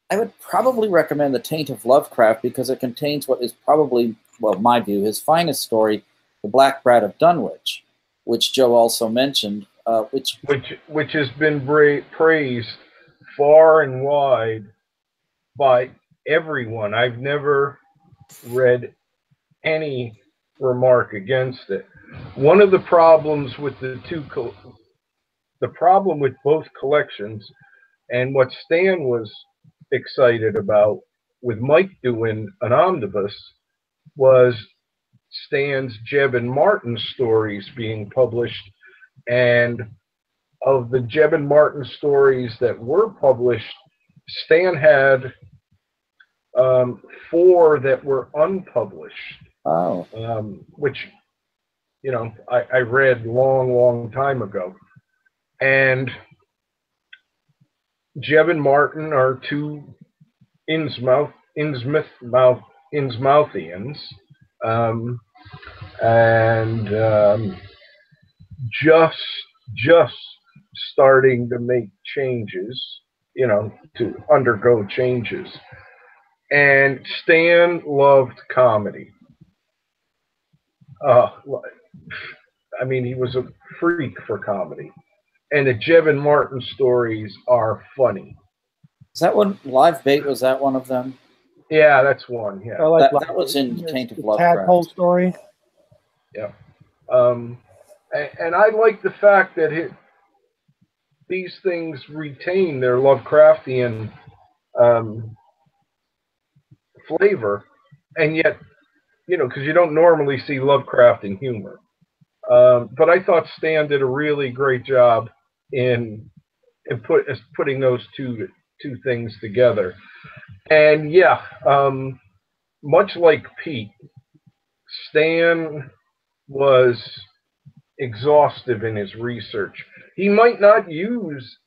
I would probably recommend The Taint of Lovecraft, because it contains what is probably, well, in my view, his finest story, The Black Brat of Dunwich, which Joe also mentioned, which has been praised far and wide by everyone. I've never read any remark against it. One of the problems with the problem with both collections, and what Stan was excited about with Mike doing an omnibus, was Stan's Jeb and Martin stories being published. And of the Jeb and Martin stories that were published, Stan had 4 that were unpublished. Oh. Which, you know, I read long time ago. And Jeb and Martin are 2 Innsmouthians, and just starting to make changes, you know, to undergo changes. And Stan loved comedy. I mean, he was a freak for comedy. And the Jeb and Martin stories are funny. Is that one, Live Bait, was that one of them? Yeah, that's one, yeah. Like that was in Taint of the Lovecraft. Tadpole story. Yeah. And I like the fact that these things retain their Lovecraftian flavor, and yet, you know, because you don't normally see Lovecraftian humor. But I thought Stan did a really great job in putting those two things together. And yeah, much like Pete, Stan was exhaustive in his research. He might not use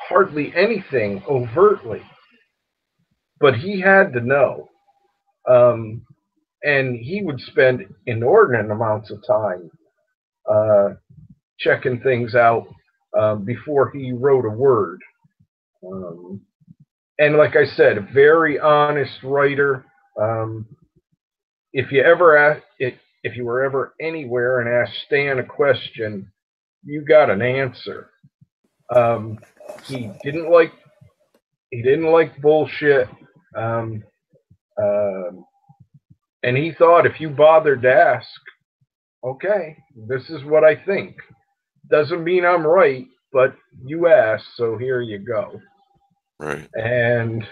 hardly anything overtly, but he had to know. And he would spend inordinate amounts of time checking things out before he wrote a word. And like I said, a very honest writer. If you were ever anywhere and asked Stan a question, you got an answer. He didn't like bullshit. And he thought if you bothered to ask, okay, this is what I think. Doesn't mean I'm right, but you asked, so here you go. Right. And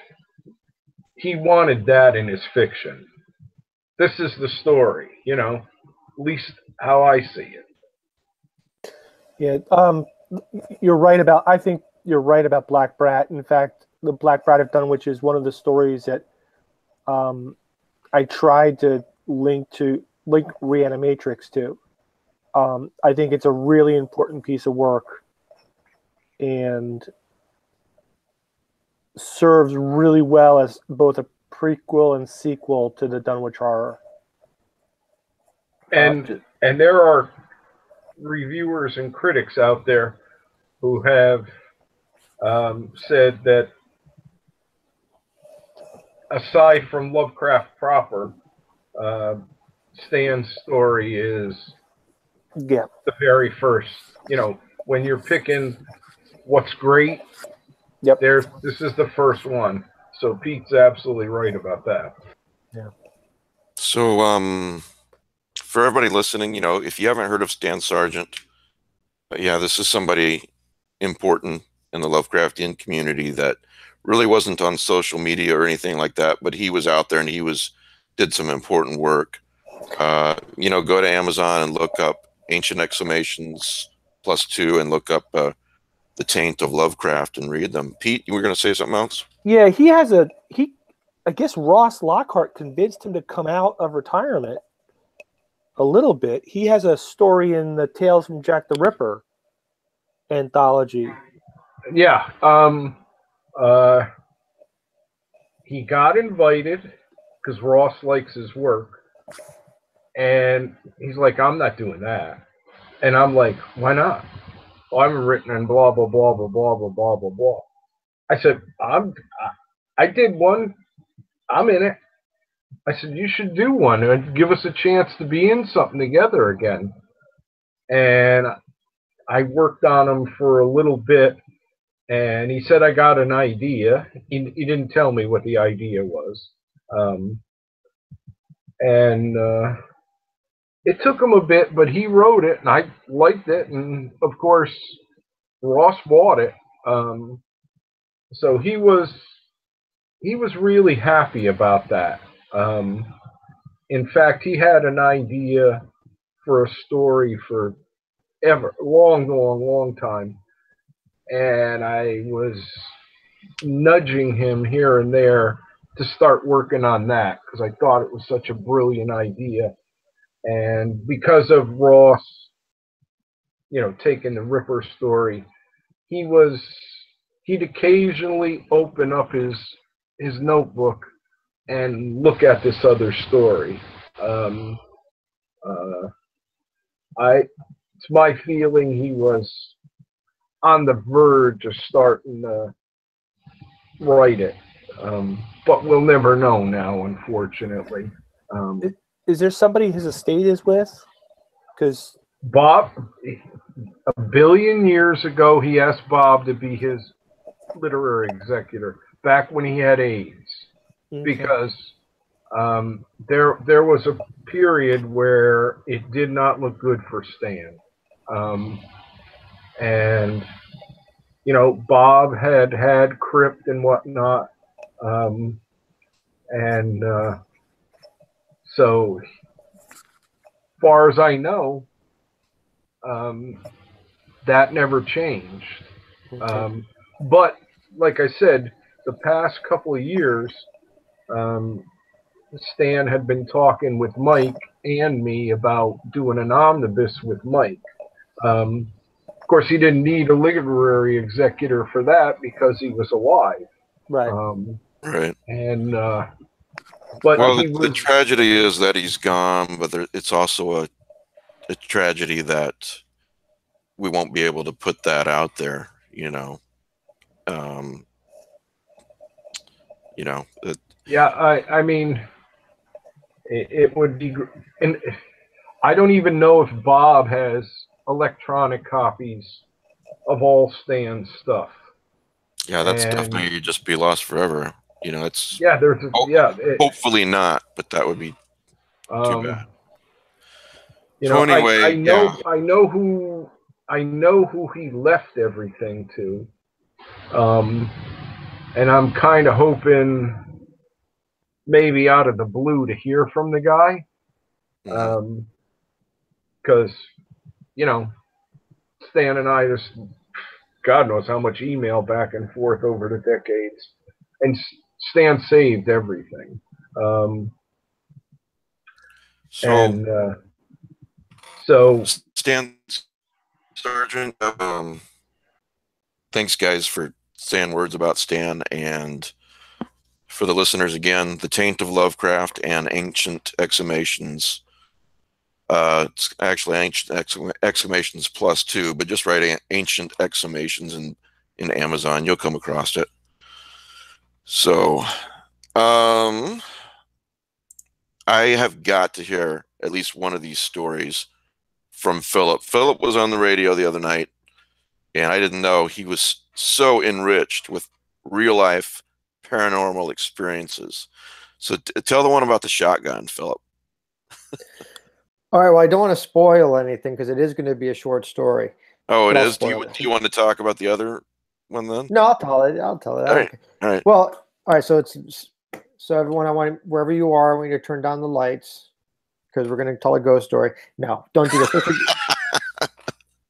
he wanted that in his fiction. This is the story, at least how I see it. Yeah, you're right about. I think you're right about Black Brat. In fact, the Black Brat of Dunwich is one of the stories that I tried to link Reanimatrix to. I think it's a really important piece of work and serves really well as both a prequel and sequel to the Dunwich Horror. And there are reviewers and critics out there who have said that aside from Lovecraft proper, Stan's story is the very first. When you're picking what's great, this is the first one. So Pete's absolutely right about that. Yeah. So, for everybody listening, if you haven't heard of Stan Sargent, yeah, this is somebody important in the Lovecraftian community that really wasn't on social media or anything like that, but he was out there and did some important work. Go to Amazon and look up Ancient Exhumations +2 and look up The Taint of Lovecraft and read them. Pete, you were going to say something else? Yeah, I guess Ross Lockhart convinced him to come out of retirement a little bit. He has a story in the Tales from Jack the Ripper anthology. Yeah. He got invited because Ross likes his work. And he's like, I'm not doing that. And I'm like, why not? Well, I haven't written in blah, blah, blah, blah, blah, blah, blah, blah, blah. I said, I did one. I'm in it. I said, you should do one and give us a chance to be in something together again. And I worked on him for a little bit. And he said, I got an idea. He didn't tell me what the idea was. It took him a bit, but he wrote it, and I liked it. And, of course, Ross bought it. So he was really happy about that. In fact, he had an idea for a story for long time. And I was nudging him here and there to start working on that because I thought it was such a brilliant idea. And because of Ross, taking the Ripper story, he'd occasionally open up his notebook and look at this other story. It's my feeling he was on the verge of starting to write it, but we'll never know now, unfortunately. Is there somebody his estate is with? Because Bob, a billion years ago, he asked Bob to be his literary executor back when he had AIDS, because there was a period where it did not look good for Stan, and Bob had crypt and whatnot, so far as I know, that never changed. But like I said, the past couple of years, Stan had been talking with Mike and me about doing an omnibus with Mike. Of course, he didn't need a literary executor for that because he was alive. Right. Right. And but Well, he the was, tragedy is that he's gone, but it's also a tragedy that we won't be able to put that out there. Um, yeah. I mean, it would be, and I don't even know if Bob has electronic copies of all Stan's stuff. yeah, that's And definitely just be lost forever. It's yeah, hopefully not, but that would be too bad. So I anyway, know I know who he left everything to. And I'm kind of hoping maybe out of the blue to hear from the guy. Because, Stan and I, just God knows how much email back and forth over the decades. And Stan saved everything. So Stan Sargent, thanks guys for saying words about Stan, and for the listeners again, The Taint of Lovecraft and Ancient Exhumations. It's actually Ancient Exhumations +2, but just write Ancient Exhumations in Amazon, you'll come across it. So, I have got to hear at least one of these stories from Philip. Philip was on the radio the other night, and I didn't know he was so enriched with real life paranormal experiences. So tell the one about the shotgun, Philip. All right. Well, I don't want to spoil anything because it is going to be a short story. Oh, it is? Do you want to talk about the other one then? No, I'll tell it. All right. All right. Well, all right. So everyone, wherever you are, I want you to turn down the lights because we're going to tell a ghost story. No, don't do this.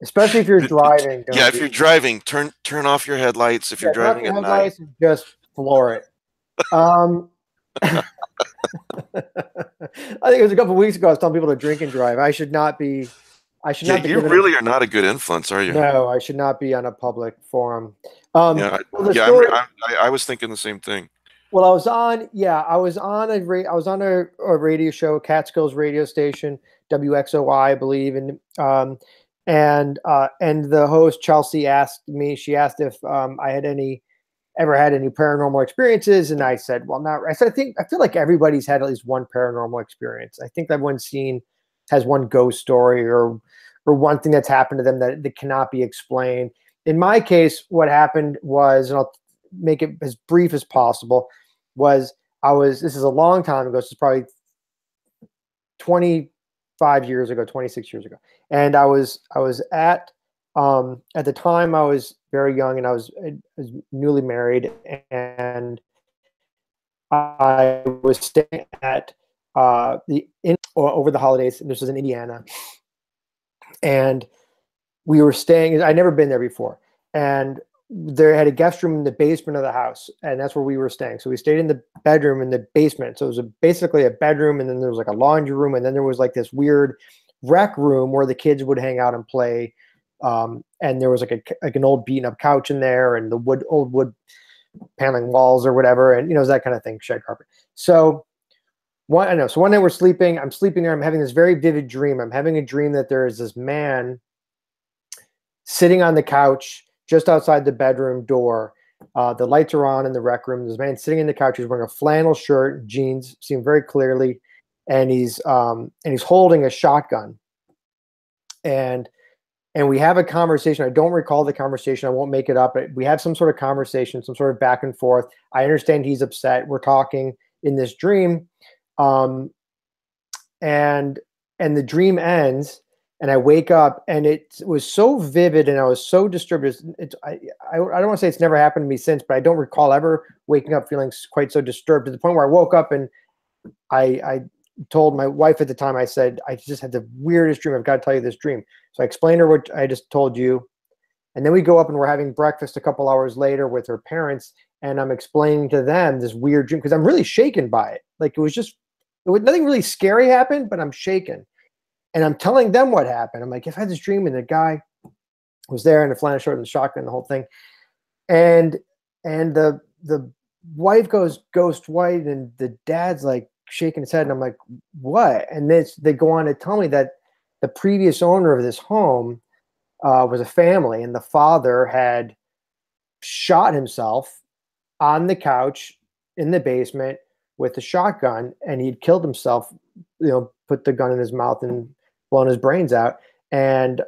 Especially if you're driving. Yeah, if you're driving, turn off your headlights. If you're driving at night, just floor it. I think it was a couple of weeks ago I was telling people to drink and drive. I should not be. You really are not a good influence, are you? No, I should not be on a public forum. I was thinking the same thing. Well, I was on a radio show, Catskills radio station, WXOI, I believe, and the host Chelsea asked me. She asked if I had ever had any paranormal experiences, and I said, well, not. I said, I feel like everybody's had at least one paranormal experience. I think that everyone's has one ghost story or one thing that's happened to them that cannot be explained. In my case, what happened was, and I'll make it as brief as possible, this is a long time ago. This is probably 26 years ago. And I was at the time I was very young and I was newly married, and I was staying at over the holidays. This was in Indiana, and we were staying. I'd never been there before, and they had a guest room in the basement of the house, and that's where we were staying. So we stayed in the bedroom in the basement. So it was basically a bedroom, and then there was like a laundry room, and then there was like this weird rec room where the kids would hang out and play. And there was like an old beaten up couch in there, and the old wood paneling walls or whatever, and it was that kind of thing, shed carpet. So one night we're sleeping. I'm sleeping there. I'm having this very vivid dream. I'm having a dream that there is this man sitting on the couch just outside the bedroom door. The lights are on in the rec room. There's a man sitting in the couch. He's wearing a flannel shirt, jeans, seen very clearly, and he's holding a shotgun. And we have a conversation. I don't recall the conversation. I won't make it up, but we have some sort of conversation, some sort of back and forth. I understand he's upset. We're talking in this dream. And the dream ends, and I wake up, and it was so vivid, and I was so disturbed. I don't want to say it's never happened to me since, but I don't recall ever waking up feeling quite so disturbed, to the point where I woke up and I told my wife at the time, I said, I just had the weirdest dream. I've got to tell you this dream. So I explained to her what I just told you. And then we go up and we're having breakfast a couple hours later with her parents. And I'm explaining to them this weird dream because I'm really shaken by it. Like nothing really scary happened, but I'm shaken. And I'm telling them what happened. I'm like, I've had this dream, and the guy was there in a flannel shirt and the shotgun, the whole thing. And the wife goes ghost white, and the dad's like shaking his head, and I'm like, what? And they go on to tell me that the previous owner of this home was a family, and the father had shot himself on the couch in the basement with a shotgun, and he'd killed himself, put the gun in his mouth and blown his brains out. And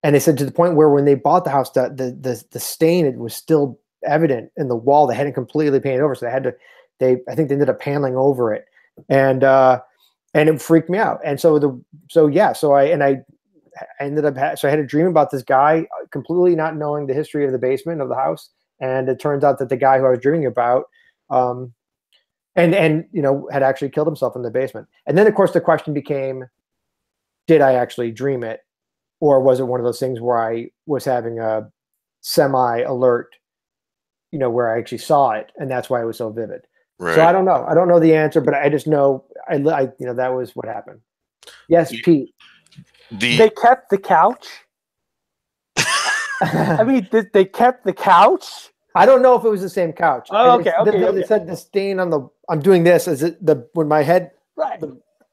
they said to the point where when they bought the house, that the stain, it was still evident in the wall. They hadn't completely painted over, so I think they ended up paneling over it, and it freaked me out. And I ended up so I had a dream about this guy, completely not knowing the history of the basement of the house, and it turns out that the guy who I was dreaming about had actually killed himself in the basement. And then of course the question became, did I actually dream it, or was it one of those things where I was having a semi-alert, where I actually saw it, and that's why it was so vivid. Right. So I don't know. I don't know the answer, but I just know that was what happened. Yes, Pete. They kept the couch. I mean, they kept the couch. I don't know if it was the same couch. Oh, okay. They said the stain on the. I'm doing this as when my head, right,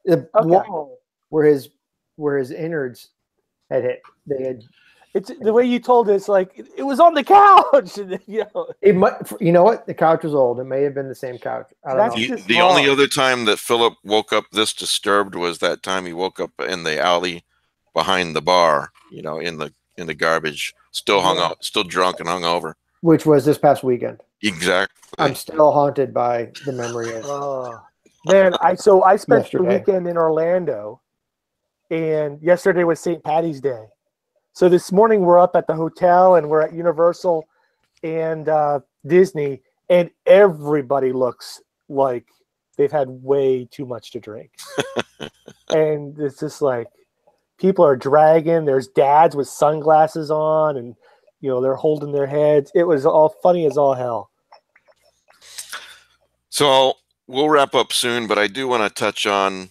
the wall where his innards had hit. They had. It's the way you told it. It's like it was on the couch. It might. You know what? The couch was old. It may have been the same couch. I don't know. The only other time that Philip woke up this disturbed was that time he woke up in the alley behind the bar. In the garbage, still hung out, still drunk and hungover. Which was this past weekend. Exactly. I'm still haunted by the memory of. Oh man! I spent the weekend in Orlando, and yesterday was St. Patty's Day. So this morning we're up at the hotel and we're at Universal and Disney, and everybody looks like they've had way too much to drink. And it's just like people are dragging. There's dads with sunglasses on, and they're holding their heads. It was all funny as all hell. So we'll wrap up soon, but I do want to touch on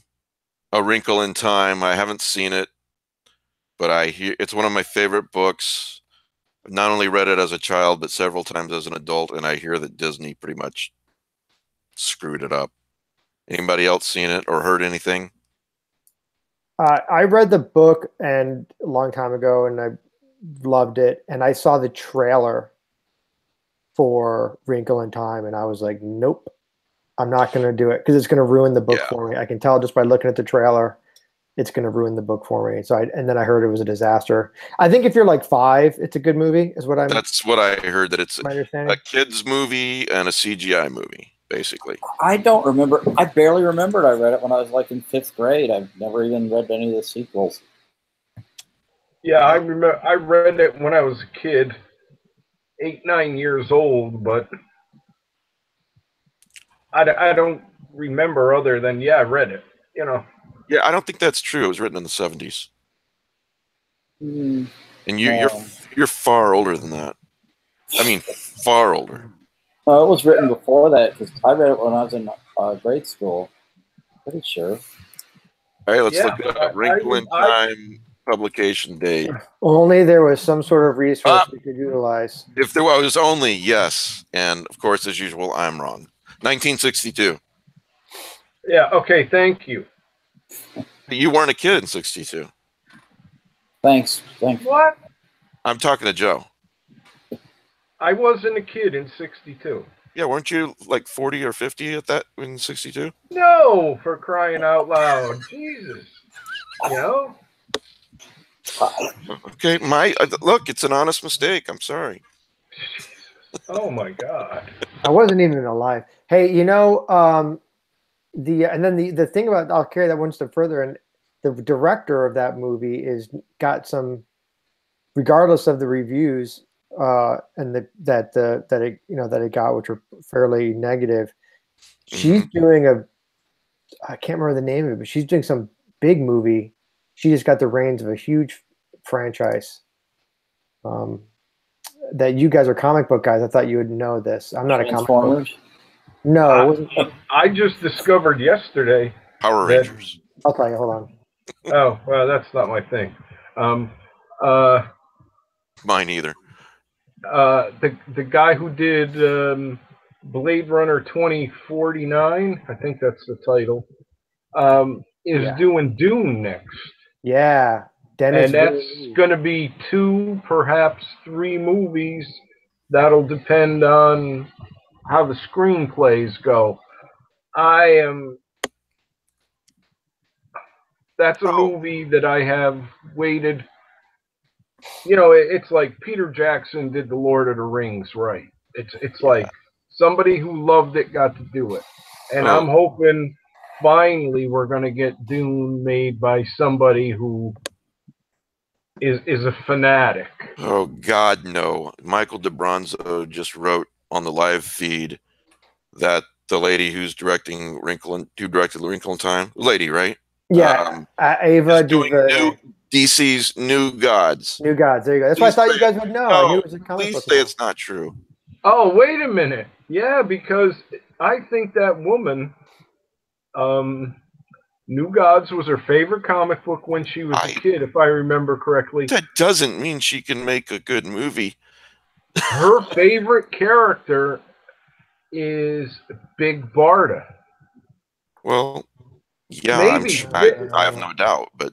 A Wrinkle in Time. I haven't seen it, but I hear it's one of my favorite books. I've not only read it as a child, but several times as an adult, and I hear that Disney pretty much screwed it up. Anybody else seen it or heard anything? I read the book a long time ago, and I loved it. And I saw the trailer for Wrinkle in Time, and I was like, nope, I'm not going to do it because it's going to ruin the book for me. I can tell just by looking at the trailer, it's going to ruin the book for me. And then I heard it was a disaster. I think if you're like 5, it's a good movie, is what I'm. That's what I heard. That it's a kids movie and a CGI movie, basically. I don't remember. I barely remembered. I read it when I was like in 5th grade. I've never even read any of the sequels. Yeah, I remember. I read it when I was a kid, 8, 9 years old, but I don't remember other than I read it. Yeah, I don't think that's true. It was written in the 70s. Mm, and you're far older than that. I mean, far older. Well, it was written before that because I read it when I was in grade school. Pretty sure. All right, let's look at Wrinkle in Time publication date. Only there was some sort of resource we could utilize. If there was only, yes. And, of course, as usual, I'm wrong. 1962. Yeah, okay, thank you. You weren't a kid in 62. Thanks. What? I'm talking to Joe. I wasn't a kid in 62. Yeah, weren't you like 40 or 50 at that in 62? No, for crying out loud. Jesus. Okay, look, it's an honest mistake. I'm sorry. Oh my God. I wasn't even alive. Hey, the thing about, I'll carry that one step further, and the director of that movie got some, regardless of the reviews and that it got, which were fairly negative. She's doing I can't remember the name of it, but she's doing some big movie. She just got the reins of a huge franchise. That you guys are comic book guys. I thought you would know this. I'm not a comic book. No, I just discovered yesterday. Power Rangers. I'll tell you. Hold on. Oh well, that's not my thing. Mine either. The guy who did Blade Runner 2049, I think that's the title, is doing Dune next. Yeah, Dennis. And that's going to be 2, perhaps 3 movies. That'll depend on how the screenplays go. That's a movie that I have waited. You know, it's like Peter Jackson did The Lord of the Rings, right? It's like somebody who loved it got to do it. And I'm hoping finally we're going to get Dune made by somebody who is a fanatic. Oh God, no! Michael DeBronzo just wrote on the live feed that the lady who directed Wrinkle in Time, lady, right? Yeah, Ava doing DC's New Gods. New Gods. There you go. That's why I thought you guys would know. I knew it was a comic book. Please say it's not true. Oh, wait a minute. Yeah, because I think that woman, New Gods was her favorite comic book when she was a kid, if I remember correctly. That doesn't mean she can make a good movie. Her favorite character is Big Barda. Well, yeah, maybe. I have no doubt, but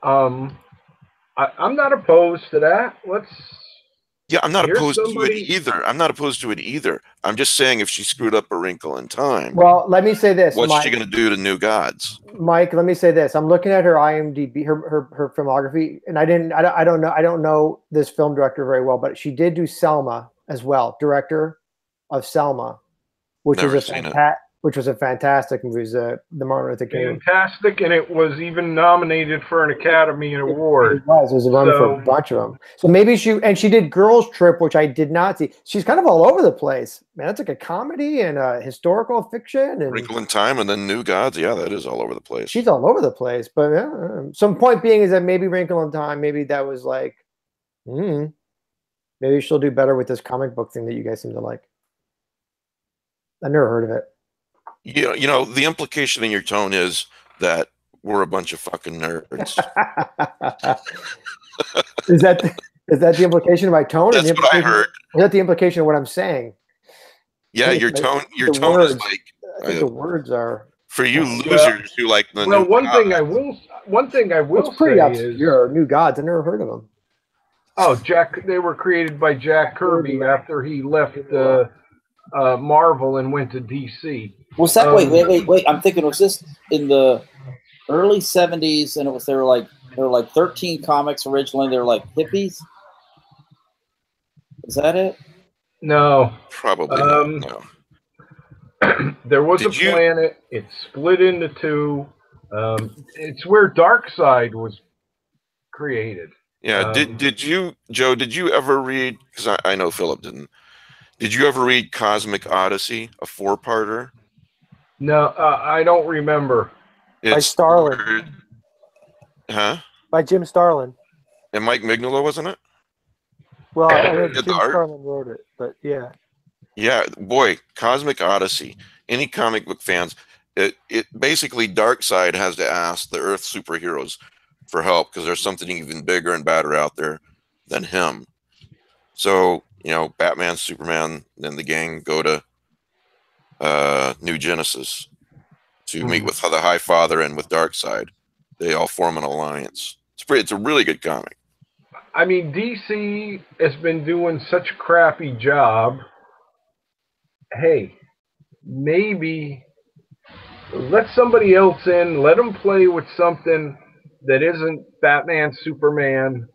I'm not opposed to that. I'm not opposed to it either. I'm not opposed to it either. I'm just saying if she screwed up A Wrinkle in Time. Well, let me say this. What's she going to do to New Gods? Mike, let me say this. I'm looking at her IMDb, her filmography, and I don't know this film director very well, but she did do Selma as well, director of Selma, which was a fantastic movie. It was the Martin Luther King. Fantastic, and it was even nominated for an Academy Award. It was a run for a bunch of them. So maybe she did Girls Trip, which I did not see. She's kind of all over the place, man. It's like a comedy and a historical fiction and Wrinkle in Time, and then New Gods. Yeah, that is all over the place. She's all over the place, but some point being is that maybe Wrinkle in Time, maybe that was like, maybe she'll do better with this comic book thing that you guys seem to like. I've never heard of it. You know, the implication in your tone is that we're a bunch of fucking nerds. Is that the implication of my tone? That's what I heard. Is that the implication of what I'm saying? Yeah, your tone is like. I think the words are for you losers who like the. Well, one thing I will it's pretty say obscure. New Gods. I never heard of them. Oh, they were created by Jack Kirby after he left Marvel and went to DC. Was that wait? I'm thinking, was this in the early '70s? And there were like 13 comics originally. They were like hippies. Is that it? No, probably not, no. There was a planet. It split into 2. It's where Darkseid was created. Yeah. Did you, Joe? Did you ever read? Because I know Philip didn't. Did you ever read Cosmic Odyssey, a 4-parter? No, I don't remember. By Starlin. Huh? By Jim Starlin. And Mike Mignola, wasn't it? Well, I heard Jim Starlin wrote it, but yeah. Yeah, boy, Cosmic Odyssey. Any comic book fans, it basically Darkseid has to ask the Earth superheroes for help because there's something even bigger and badder out there than him. So, Batman, Superman, and the gang go to New Genesis to meet with the High Father and with Darkseid. They all form an alliance. It's a really good comic. I mean, DC has been doing such a crappy job. Hey, maybe let somebody else in. Let them play with something that isn't Batman, Superman,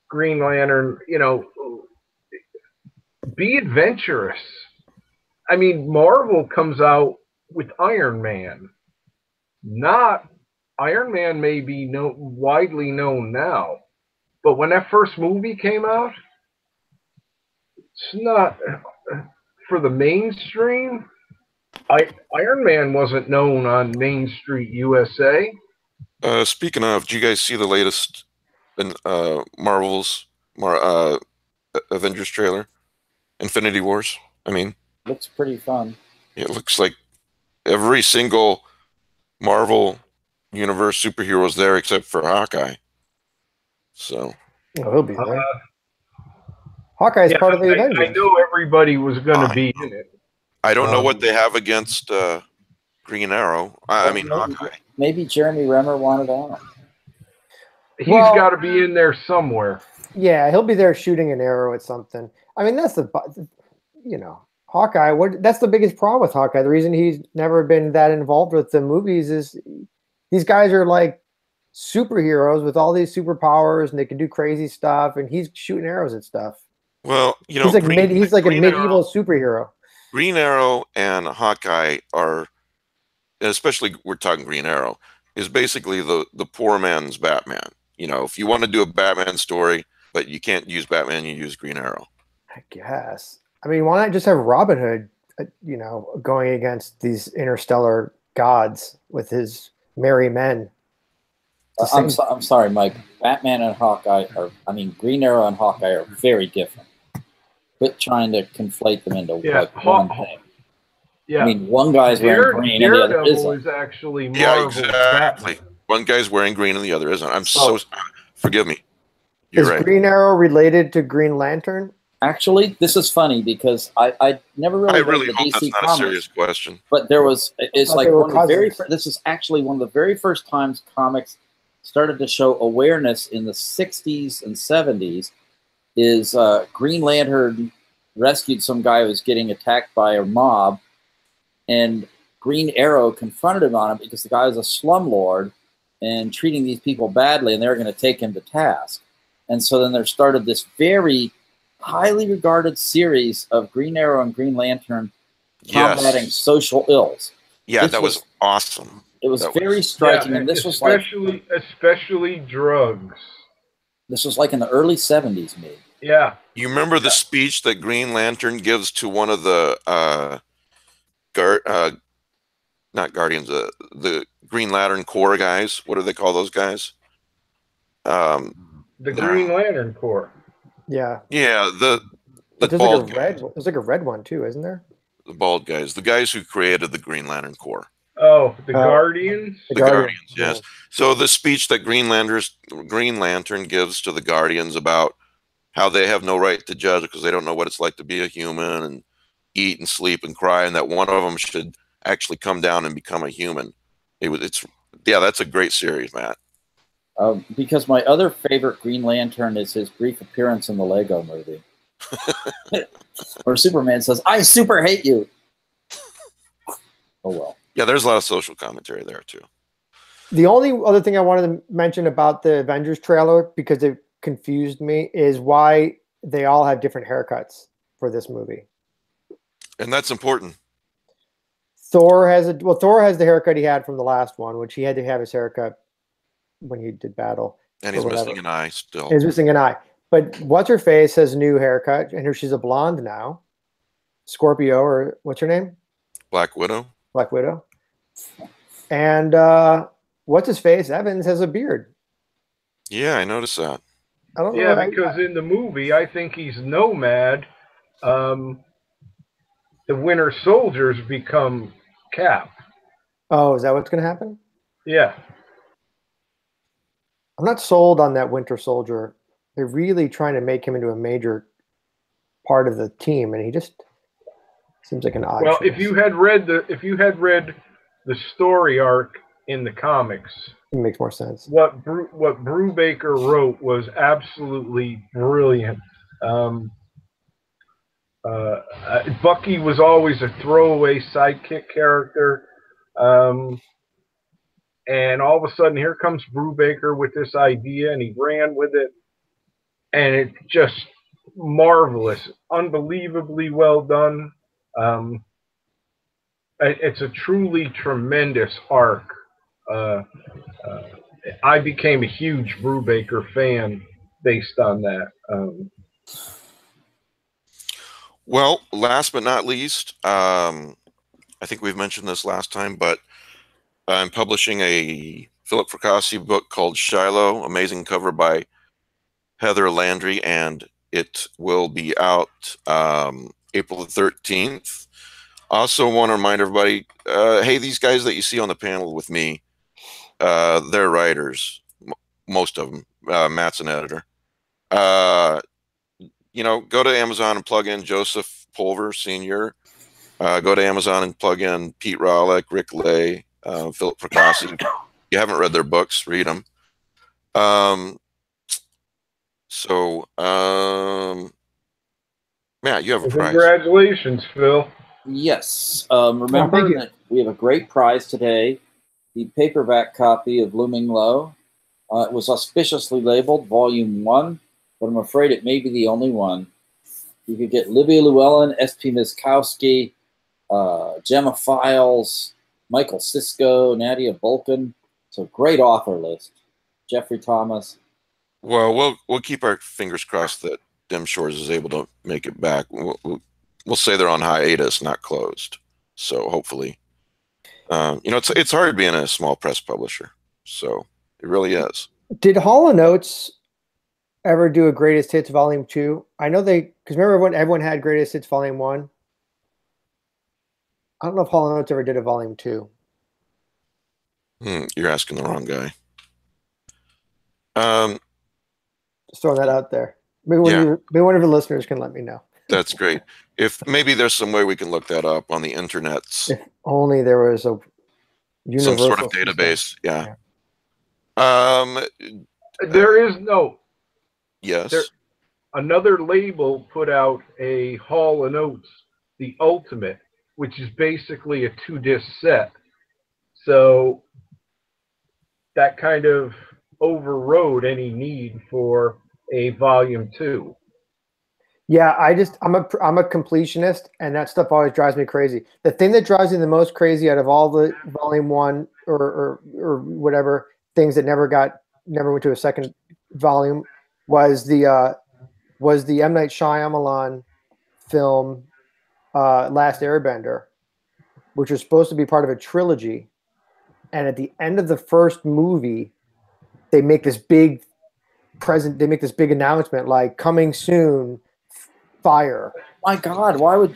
Green Lantern. Be adventurous. I mean, Marvel comes out with Iron Man. Iron Man may be widely known now, but when that first movie came out, it's not for the mainstream. Iron Man wasn't known on Main Street USA. Speaking of, did you guys see the latest Marvel's Avengers trailer? Infinity Wars. I mean, looks pretty fun. It looks like every single Marvel universe superhero is there except for Hawkeye. So Oh, he'll be there. Hawkeye's part of the Avengers. I know everybody was going to be in it. I don't know what they have against Green Arrow. I mean, Hawkeye. Maybe Jeremy Renner wanted out. He's got to be in there somewhere. Yeah, he'll be there shooting an arrow at something. I mean, that's Hawkeye. That's the biggest problem with Hawkeye. The reason he's never been that involved with the movies is these guys are like superheroes with all these superpowers, and they can do crazy stuff, and he's shooting arrows at stuff. Well, he's like a medieval superhero. Green Arrow and Hawkeye are, especially we're talking Green Arrow, is basically the poor man's Batman. If you want to do a Batman story, but you can't use Batman, you use Green Arrow. I guess. I mean, why not just have Robin Hood, going against these interstellar gods with his merry men? I'm sorry, Mike. Batman and Green Arrow and Hawkeye are very different. Quit trying to conflate them into one thing. Yeah. I mean, one guy's wearing green and the other isn't. Is actually Marvel's exactly. Batman. One guy's wearing green and the other isn't. Forgive me. You're right. Green Arrow related to Green Lantern? Actually, this is funny because I never really read the hope DC that's not comics. A serious question. But this is actually one of the very first times comics started to show awareness in the 60s and 70s. Is Green Lantern rescued some guy who was getting attacked by a mob, and Green Arrow confronted him on it because the guy was a slumlord and treating these people badly, and they were going to take him to task. And so then there started this very highly regarded series of Green Arrow and Green Lantern combating social ills. Yeah, that was awesome. It was very striking, and this was especially drugs. This was like in the early 70s, maybe. Yeah. You remember the speech that Green Lantern gives to one of the not Guardians, the Green Lantern Corps guys? What do they call those guys? The Green Lantern Corps. Yeah. Yeah, the bald guys. There's like a red one too, isn't there? The bald guys, the guys who created the Green Lantern Corps. Oh, the Guardians? The Guardians, yes. So the speech that Green Lantern gives to the Guardians about how they have no right to judge because they don't know what it's like to be a human and eat and sleep and cry, and that one of them should actually come down and become a human. That's a great series, Matt. Because my other favorite Green Lantern is his brief appearance in the Lego movie. Where Superman says, "I super hate you." Oh, well. Yeah, there's a lot of social commentary there, too. The only other thing I wanted to mention about the Avengers trailer, because it confused me, is why they all have different haircuts for this movie. And that's important. Thor has the haircut he had from the last one, which he had to have his haircut when he did battle. And he's missing an eye still. He's missing an eye. But What's-Her-Face has a new haircut, and she's a blonde now. Scorpio, or what's her name? Black Widow. Black Widow. And What's-His-Face, Evans, has a beard. Yeah, I noticed that. I don't know. Because in the movie, I think he's Nomad. The Winter Soldiers become Cap. Oh, is that what's going to happen? Yeah. I'm not sold on that Winter Soldier. They're really trying to make him into a major part of the team, and he just seems like an odd choice. If you had read the story arc in the comics, it makes more sense. What Brubaker wrote was absolutely brilliant. Bucky was always a throwaway sidekick character. And all of a sudden, here comes Brubaker with this idea, and he ran with it. And it's just marvelous, unbelievably well done. It's a truly tremendous arc. I became a huge Brubaker fan based on that. Well, last but not least, I think we've mentioned this last time, but I'm publishing a Philip Fracassi book called Shiloh, amazing cover by Heather Landry, and it will be out April the 13th. Also want to remind everybody, hey, these guys that you see on the panel with me, they're writers, most of them. Matt's an editor. Go to Amazon and plug in Joseph Pulver Sr. Go to Amazon and plug in Pete Rawlik, Rick Lay, Philip Fracassi. If you haven't read their books, read them. Matt, you have a prize. Congratulations, Phil. Yes. Remember that we have a great prize today. The paperback copy of Looming Low. It was auspiciously labeled Volume 1, but I'm afraid it may be the only one. You could get Livia Llewellyn, S.P. Miskowski, Gemma Files, Michael Sisko, Nadia Bulkin. It's a great author list. Jeffrey Thomas. Well, we'll keep our fingers crossed that Dim Shores is able to make it back. We'll say they're on hiatus, not closed. So hopefully, it's hard being a small press publisher. So it really is. Did Hall & Oates ever do a Greatest Hits Volume 2? I know because remember everyone had Greatest Hits Volume 1. I don't know if Hall & Oates ever did a Volume 2. You're asking the wrong guy. Just throwing that out there. Maybe one of the listeners can let me know. That's great. If maybe there's some way we can look that up on the internets. If only there was a universal some sort of database. Yeah. There is no. Yes. Another label put out a Hall & Oates, The Ultimate, which is basically a 2-disc set. So that kind of overrode any need for a Volume 2. Yeah, I'm a completionist, and that stuff always drives me crazy. The thing that drives me the most crazy out of all the Volume 1 or whatever things that never went to a second volume was the M. Night Shyamalan film Last Airbender, which was supposed to be part of a trilogy, and at the end of the first movie, they make this big announcement like coming soon. Fire. My God, why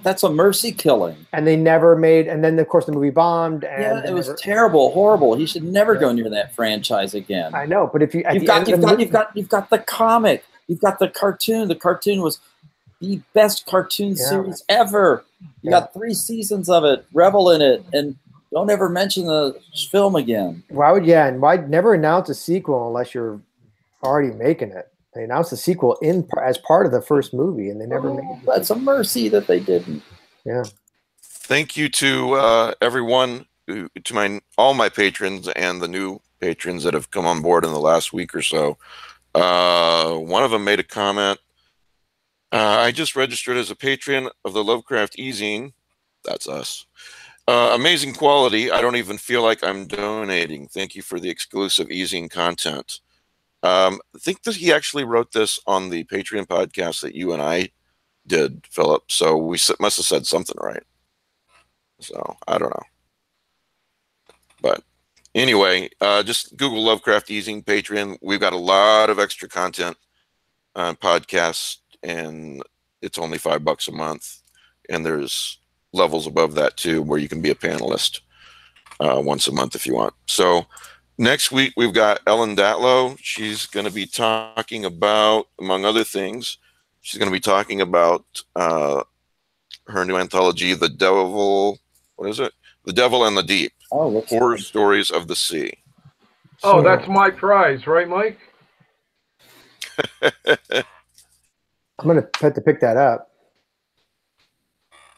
that's a mercy killing. And they never made, and then of course the movie bombed. And it was terrible, horrible. He should never go near that franchise again. I know, but if you've got the comic, you've got the cartoon. The cartoon was the best cartoon series ever. You got 3 seasons of it. Revel in it, and don't ever mention the film again. Why never announce a sequel unless you're already making it? They announced the sequel as part of the first movie, and they never made it. That's a mercy that they didn't. Yeah. Thank you to everyone, to all my patrons and the new patrons that have come on board in the last week or so. One of them made a comment. I just registered as a patron of the Lovecraft e-zine. That's us. Amazing quality. I don't even feel like I'm donating. Thank you for the exclusive e-zine content. I think that he actually wrote this on the Patreon podcast that you and I did, Philip. So we must have said something right. So I don't know. But anyway, just Google Lovecraft e-zine Patreon. We've got a lot of extra content on podcasts, and it's only $5 a month. And there's levels above that too, where you can be a panelist once a month if you want. So next week, we've got Ellen Datlow. She's going to be talking about, among other things, she's going to be talking about her new anthology, The Devil, what is it? The Devil and the Deep, Horror Stories of the Sea. Oh, that's my prize, right, Mike? I'm going to have to pick that up.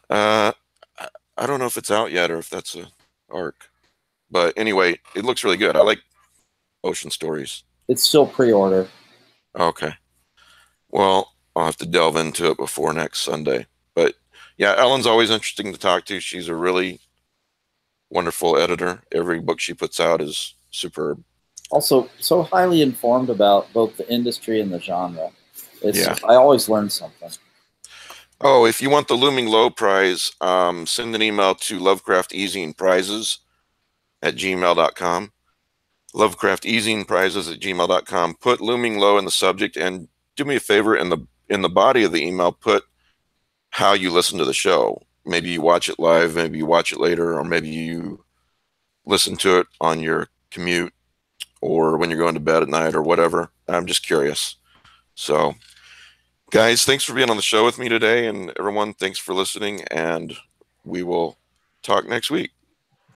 I don't know if it's out yet or if that's an arc. But anyway, it looks really good. I like ocean stories. It's still pre-order. Okay. Well, I'll have to delve into it before next Sunday. But yeah, Ellen's always interesting to talk to. She's a really wonderful editor. Every book she puts out is superb. Also, so highly informed about both the industry and the genre. I always learn something. Oh, if you want the Looming Low prize, send an email to lovecraftezine@gmail.com. lovecraftezine@gmail.com. Put Looming Low in the subject, and do me a favor, in the body of the email, put how you listen to the show. Maybe you watch it live, maybe you watch it later, or maybe you listen to it on your commute or when you're going to bed at night or whatever. I'm just curious. So, guys, thanks for being on the show with me today, and everyone, thanks for listening, and we will talk next week.